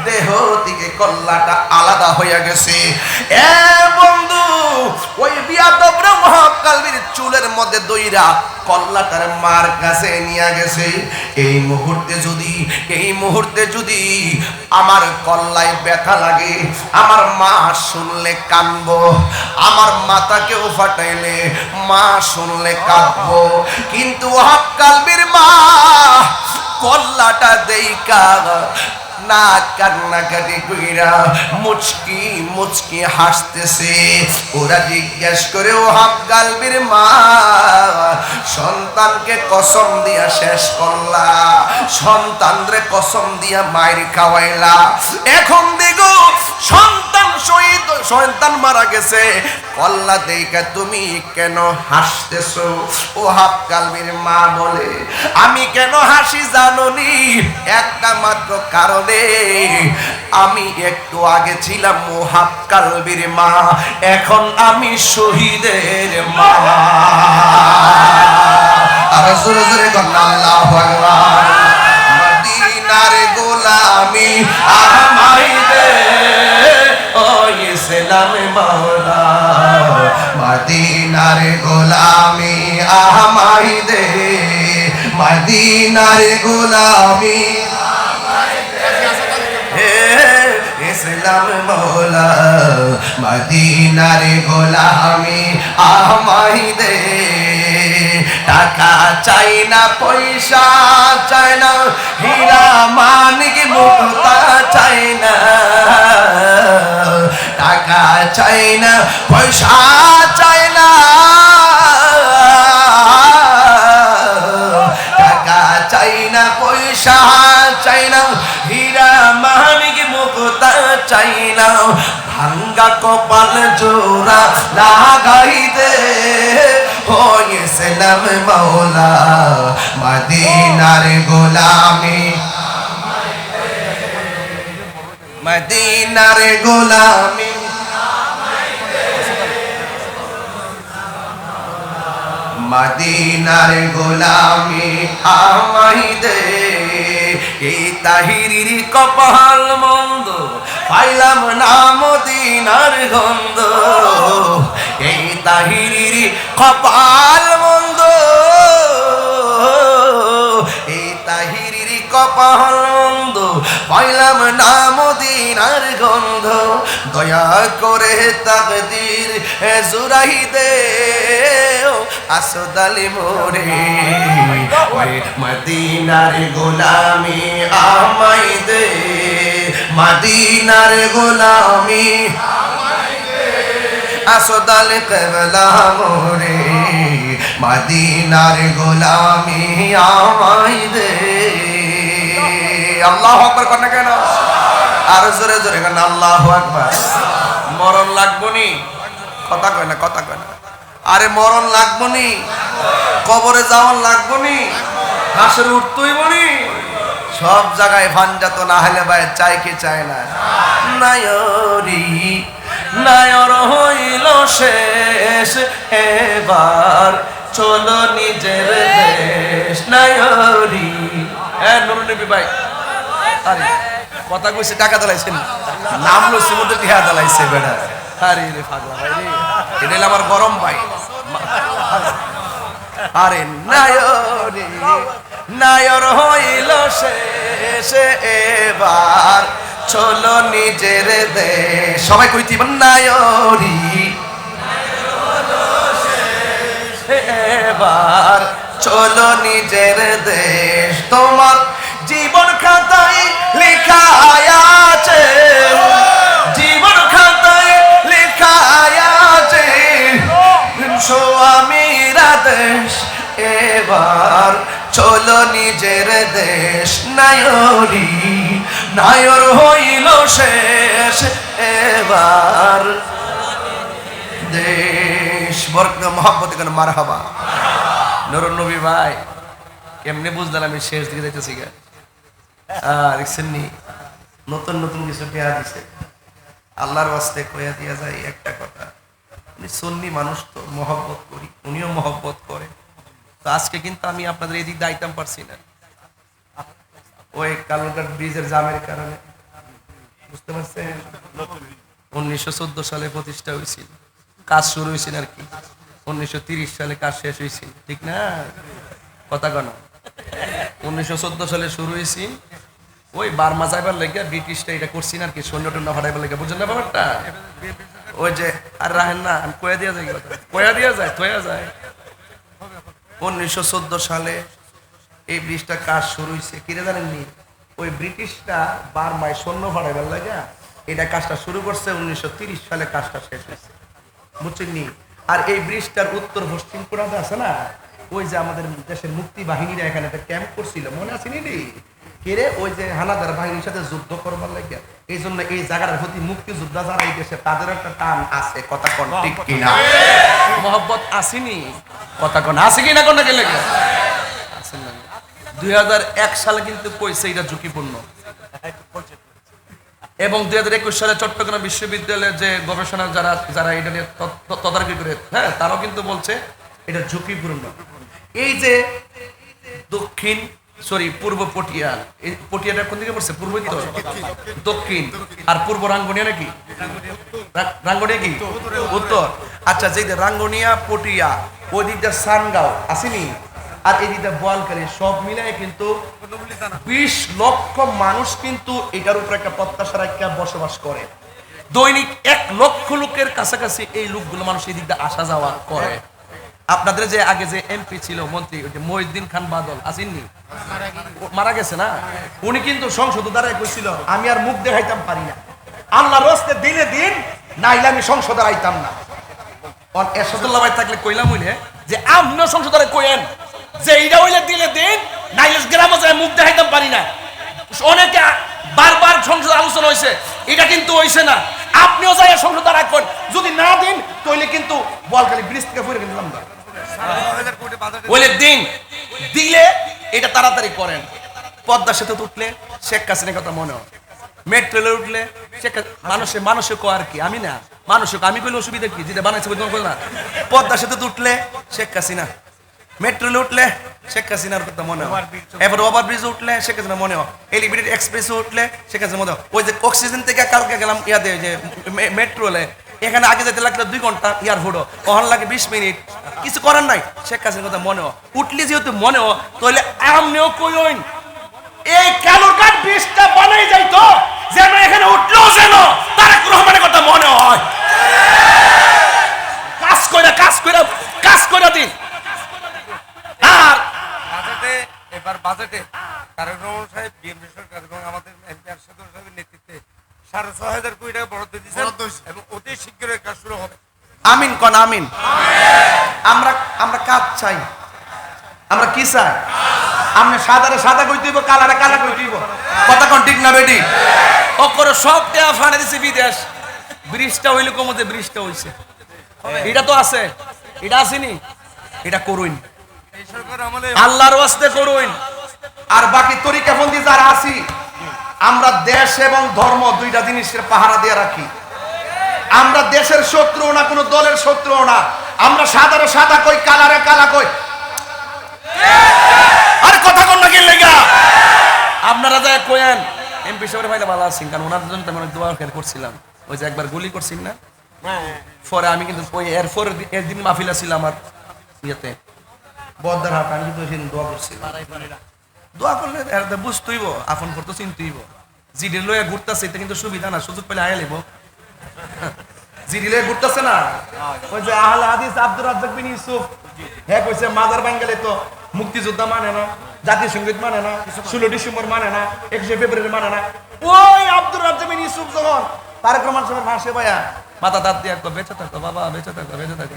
Speaker 1: দেহ থেকে কল্লাটা আলাদা হইয়া গেছে। এ বন্ধু ওই বিয়াদবরা ওহাব কালবির চুলের মধ্যে দইরা কল্লাটার মার কাছে নিয়ে গেছে। এই মুহূর্তে যদি আমার কল্লায় ব্যথা লাগে আমার মা শুনলে কানবো, আমার মাথাকেও ফাটাইলে মা শুনলে কাঁদবো, কিন্তু ওহাব কালবির মা কল্লাটা দেইকা না কান্নাকাটি কইরা মুচকি মুচকি হাসতেছে। ওরা জিজ্ঞেস করে ওহাব কালবির মা সন্তানকে কসম দিয়া শেষ করলা, সন্তানরে কসম দিয়া মায়ের খাওয়াইলা, এখন দেখো সন্তান শহীদ, সন্তান মারা গেছে, কল্লা দেইকা তুমি কেন হাসতেছো? ওহাব কালবির মা বলে আমি কেন হাসি জানোনি? একটা মাত্র কারণে, আমি একটু আগে ছিলাম ওহাব কালবির মা, এখন আমি শহীদের মা। আর জোরে জোরে বলেন আল্লাহু আকবার। মদিনার গোলামি আমায় দে ও ইসলাম মাওলা, মদিনার গোলামি আমায় দে, মদিনার গোলামি ইসলাম মৌলা, মদিনার গোলামি আমায় দে। টাকা চাই না পয়সা চাই না হীরা মানিক মুক্তা চাই না টাকা চাই না পয়সা চাই না টাকা চাই না পয়সা চাই না হীরা মানিক মুক্তা চাই না ভাঙ্গা কপাল জোড়া লাগাই দে হয়েছিলাম মৌলা মদিনার গোলামি মদিনার গোলামি মদিনার গোলামি আমায় দে এই তাহিরির কপাল মন্দ পাইলাম না মদিনার গন্ধ এই তাহিরির কপাল মন্দ এই তাহিরির কপাল মন্দ পাইলাম না মদিনার গন্ধ দয়া করে তাকদীর জুরাই দে আসদালি মোরে মদিনার গোলামি আমায় দে মদিনার গোলামি আসদাল কেবলা মোরে মদিনার গোলামি আমায় দে আল্লাহু আকবার কোন কেন আর জোরে জোরে কেন আল্লাহু আকবার মরণ লাগবো নি কথা কয় না কথা কয় না আরে মরণ লাগবো নি কবরে যাওয়ার লাগবো নি হাসর উঠতই বনি সব জায়গায় ভাঞ্জাত না হলে ভাই চাই কি চায় না নায়রি নায়র হইল শেষ এবার চলো নিজের দেশ নায়রি হ্যাঁ নুরুল নবী ভাই আরে কথা কইছে টাকা দলাইছেন নাম লইছে মধ্যে টিহা দলাইছে বেটা আরে রে পাগলা ভাই রে এটা হলো আমার গরম ভাই আরে নায়রি নায়র হইল শেষ এবার চলো নিজের দেশ সবাই কইতি নায়রি এবার চলো নিজের দেশ তোমার জীবন খাতায় লেখা আছে জীবন খাতায় লেখা আছে আমিরা দেশ এবার চলো নিজের দেশ নায়রি নায়র হইল শেষ এবার দেশ বরকত মোহাম্মত কেন মারহাবা নুরুল নবী ভাই কেমনে বুঝলেন আমি শেষ দিকে যাইতেছি গা দেখছেন নি নতুন নতুন কিছু পেয়া দিছে আল্লাহর ওয়াস্তে কইয়া দিয়া যায় একটা কথা উনি সুন্নি মানুষ তো মহব্বত করি উনিও মহব্বত করে তো আজকে কিন্তু আমি আপনাদের এই দিক দিয়ে আইতাম পারছি না ওই কালুরঘাট ব্রিজের জামের কারণে বুঝতে পারছেন 1914 সালে প্রতিষ্ঠা হয়েছিল কাজ শুরু হয়েছিল আর কি 1930 সালে কাজ শেষ হয়েছিল ঠিক না কথা গণা 1914 সালে শুরু হয়েছিল ওই বার্মা যাইবার লেগে ব্রিটিশটা এটা করছি না আর কি সৈন্য টন্য ফাটাইবার লেগে বুঝলেন না ব্যাপারটা ওই যে আর রাহেন না আমি কয়া দিয়া যায় থয়া যায় 1914 সালে এই ব্রিজটা কাজ শুরু হয়েছে কিরে জানেননি ওই ব্রিটিশটা বার্মায় সৈন্য ফাটাইবার লেগে এটা কাজটা শুরু করছে 1930 সালে কাজটা শেষ হয়েছে বুঝছেননি আর এই ব্রিজটার উত্তর পশ্চিম কোণাতে আছে না ওই যে আমাদের দেশের মুক্তি বাহিনীরা এখানে একটা ক্যাম্প করছিল মনে আছে নি কেরে ওই যে হানাদার বাহিনীর সাথে যুদ্ধ করবার লাগে এই জন্য এই জায়গাটার প্রতি মুক্তি যোদ্ধা যারা এই দেশে তাদের একটা টান আছে কথা কোন ঠিক কিনা মহব্বত আসেনি কথা কোন আছে কিনা কোন গেলে আছেন না 2001 সালে কিন্তু কইছে এটা ঝুঁকিপূর্ণ এবং 2021 সালে চট্টগ্রাম বিশ্ববিদ্যালয়ের যে গবেষণা যারা এটা নিয়ে তদারকি করে হ্যাঁ তারাও কিন্তু বলছে এটা ঝুঁকিপূর্ণ এই যে পূর্ব পটিয়া এই পটিয়াটা কোন দিকে পড়ছে পূর্ব কি দক্ষিণ আর পূর্ব রাঙ্গুনিয়া নাকি রাঙ্গুনিয়া কি উত্তর আচ্ছা যে রাঙ্গুনিয়া পটিয়া ওই দিকটা সানগাঁও আসেনি আর এই দিকটা বোয়ালখালী সব মিলায় কিন্তু 20 লক্ষ মানুষ কিন্তু এটার উপর একটা প্রত্যাশা রাখা বসবাস করে দৈনিক 1 লক্ষ লোকের কাছাকাছি এই লোকগুলো মানুষ এই দিকটা আসা যাওয়া করে
Speaker 2: আপনাদের যে আগে যে এমপি ছিল মন্ত্রী ওই যে মহিউদ্দিন খান বাদল আসেননি, মারা গেছে না, উনি কিন্তু সংসদ দ্বারাই কইছিল আমি আর মুখ দেখাইতাম পারি না, আল্লাহর রাস্তে দিলে দিন নাইলে আমি সংসদে আইতাম না। এরশাদুল্লাহ ভাই থাকলে কইলাম হইলে যে আপনিও সংসদে কইেন যে এইটা হইলে দিলে দিন নাইলে গ্রামে যায় মুখ দেখাইতাম পারি না। অনেকে বারবার সংসদ আলোচনা হয়েছে, এটা কিন্তু হইছে না, আপনিও যাই সংসদ রাখবেন, যদি না দিন তাহলে কিন্তু বলখালি ব্রিজ থেকে ফিরে কিন্তু বলে দিন দিলে এটা তাড়াতাড়ি করেন। পদ্মা সেতু উঠলে শেখ হাসিনার কথা মনে হয়, মেট্রো রেলে উঠলে শেখ মানুষে কো আর কি আমি না মানুষে আমি কইলে অসুবিধা কি যেটা বানাইছে না। পদ্মা সেতু উঠলে শেখ হাসিনা, মেট্রো রেলে উঠলে শেখ হাসিনার কথা মনে হয়, এবার ওভার ব্রিজ উঠলে শেখ হাসিনা মনে হয়, এলিভেটেড এক্সপ্রেস উঠলে শেখ হাসিনা মনে হয়। ওই যে অক্সিজেন থেকে কালকে গেলাম ইয়াতে যে মেট্রো রেলে, এখানে আগে যেতে লাগলো 2 ঘন্টা ইয়ার ভোটো, ওখানে লাগে 20 মিনিট, কিছু করার নাই, শেখ হাসিনার কথা মনে হয়। উঠলে যেহেতু মনে হয় তাহলে আমনেও কইন এই কালুরঘাট ব্রিজটা বানাই যাইতো যেন এখানে উঠলেও যেন তারেক রহমানের কথা মনে হয়। কাজ কইরা দিন। আর
Speaker 3: এবার বাজেটে তারেক রহমান সাহেব বিএনপি সরকার এবং আমাদের এমপি আরশাদ সাহেবের নেতৃত্বে 6,500 কোটি টাকা বরাদ্দ দিয়েছেন এবং অতি শীঘ্রই কাজ শুরু হবে।
Speaker 2: আমিন কোন আমিন। আমরা কাজ চাই, আমরা কি চাই? আপনি সাদারে সাদা কই দিব, কালারে কালা কই দিব, কথা কোন ঠিক না বেটি? ও করে সব টাকা ফাড়ে দিছে বিদেশ, ব্রিজটা হইলো কমতে ব্রিজটা হইছে, এটা তো আছে, এটা আসেনি, এটা করুন
Speaker 3: এই সরকার আমলে
Speaker 2: আল্লাহর ওয়াস্তে করুন। আর বাকি তরিকাবন্দি যারা আছি আমরা দেশ এবং ধর্ম দুইটা জিনিসের পাহারা দিয়ে রাখি। আমরা দেশের শত্রু না, কোনো দলের শত্রু না, আমরা সাদারে সাদা কই, কালারে কালা কই। আরে কথা কোন না কি লাগা আপনারা যা কইেন এমপি সাহেবের ভাইরা ভালো আছেন, কারণ ওনার জন্য আমি অনেক দোয়া করছিলাম। ওই যে একবার গুলি করছেন না, পরে আমি কিন্তু ওই এরপর একদিন মাহফিলা ছিল আমার ইয়েতে বদ্দার হাট, আমি কিন্তু সেদিন দোয়া করছিলাম। দোয়া করলে বুঝতেইব, আপন করতে চিনতেইব। জিডি লয়ে ঘুরতেছে এটা কিন্তু সুবিধা না, সুযোগ পেলে আগে লিব। জিডি লয়ে ঘুরতেছে না, ওই যে আহলে হাদিস আব্দুর রাজ্জাক বিন ইউসুফ, হ্যাঁ কইছে মাজার বাঙ্গালে তো মুক্তিযোদ্ধা মানে না, জাতীয় সঙ্গীত মানে না, 16 ডিসেম্বর মানে না, 21শে ফেব্রুয়ারি মানে না। ওই আব্দুর রাজ্জাক বিন ইউসুফ যখন তারেক রহমান সাহেবের ভাষে ভাইয়া মাথা দাঁত দিয়ে একবার বেঁচে থাকো বাবা, বেঁচে থাকো, বেঁচে থাকো,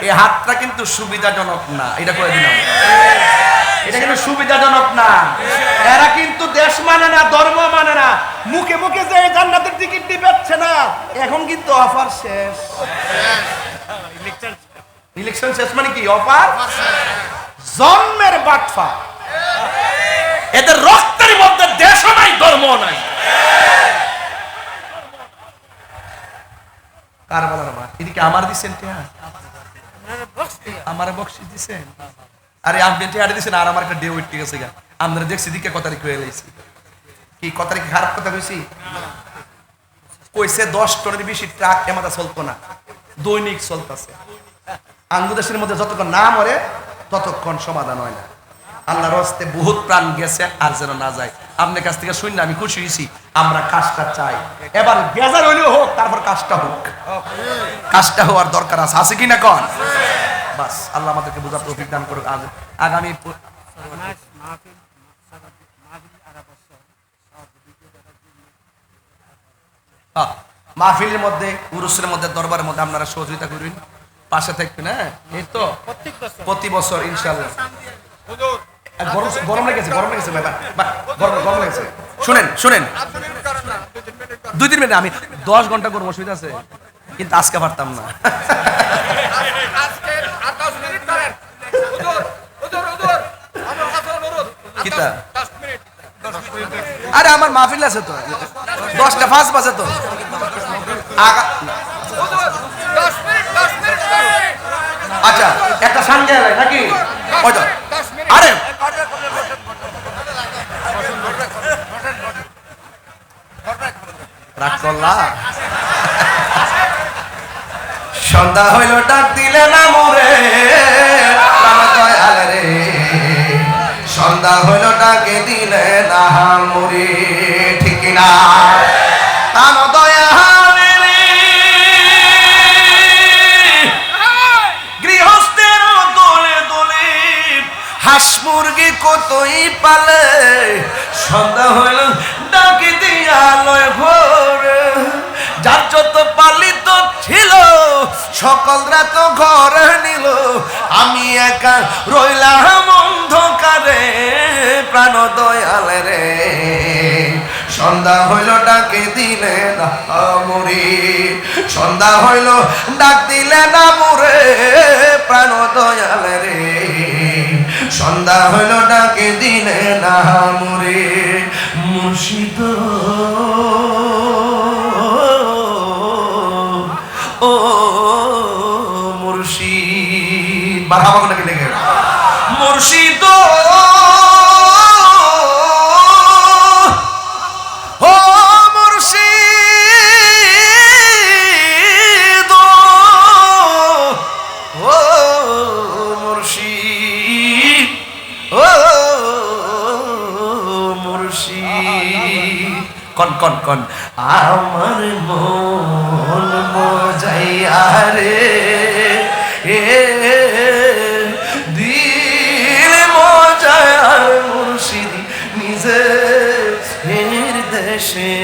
Speaker 2: এই হাতটা কিন্তু সুবিধাজনক না, এটা করে দিলাম, এটা কিন্তু সুবিধাজনক না। এরা কিন্তু দেশ মানে না, ধর্ম মানে না, মুখে মুখে যে জান্নাতের টিকিট দিবেচ্ছে না, এখন কিন্তু অফার শেষ। ইলেকশন শেষ মানে কি অফার? জন্মের বাটফা, এদের রক্তের মধ্যে দেশও নাই, ধর্ম নাই। কার বলার আমার এদিকে আমার দিচ্ছেন, আমার বক্সি দিচ্ছেন, আরে আপনি টিয়ারে দিছেন আর আমার একটা ডে ওয়েট ঠিক আছে গা, আমরা দেখছি দিকে কত তারিখ হয়ে গেছি, কি কত তারিখ খারাপ কথা কইছি, কইছে 10 টনের বেশি ট্রাক এমাদা চলতো না, দৈনিক চলতেছে। বাংলাদেশের মধ্যে যতক্ষণ না মরে ততক্ষণ সমাধান হয় না। আল্লাহর রাস্তায় বহুত প্রাণ গেছে আর যেন না যায়। আপনার কাছ থেকে শুনলে আমি খুশি হয়েছি, আমরা কাজটা চাই, এবার বেজার হইলেও হোক, তারপর কাজটা হোক, কাজটা হওয়ার দরকার আছে কি না কন? বাস আল্লাহ আমাদেরকে বোঝার তৌফিক দান করুক। আগামী মাহফিলের মধ্যে, উরুসের মধ্যে, দরবারের মধ্যে আপনারা সহযোগিতা করবেন, পাশে থাকবেন। হ্যাঁ, এই তো প্রতি বছর ইনশাআল্লাহ। গরম লেগেছে, গরম লেগেছে, গরম লেগেছে। শুনেন 2-3 মিনিট, আমি 10 ঘন্টা করবো, অসুবিধা আছে, কিন্তু আজকে পারতাম না। আরে আমার মাহফিল আছে তো, 10টা 5 বাজে তো, আচ্ছা একটা সাঙ্গে নাকি? আরে রাগ করলা, সন্ধ্যা হইল ডাক দিলে না মোরে, দয়াল রে, সন্ধ্যা হইল ডাকে দিলে না মোরে, ঠিক না? তাম দয়াল রে, গৃহস্থের সন্ধ্যা হইল ডাকি দিয়া লয় ভোরে, যার যত পালিত ছিল সকলরা তো ঘরে নিল, আমি একা রইলাম অন্ধকারে প্রাণ দয়াল রে। সন্ধ্যা হইল ডাকে দিলে না মরে, সন্ধ্যা হইল ডাক দিলে না মরে প্রাণ দয়াল রে। সন্ধ্যা হইল ডাকে দিলে না মরে মুর্শিদ ও মুর্শিদ, বারহামা কোন নাকি লেগে মুর্শিদ ও মুর্শিদ ও মুর্শিদ ও মুর্শিদ, কন কন কন আমার মন মজাইয়া রে এ দিল মজায়ার মুর্শিদ নিজে দেশে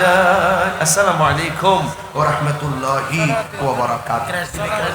Speaker 2: যায়। আসসালামু আলাইকুম ওয়া রাহমাতুল্লাহি ওয়া বারাকাতুহু।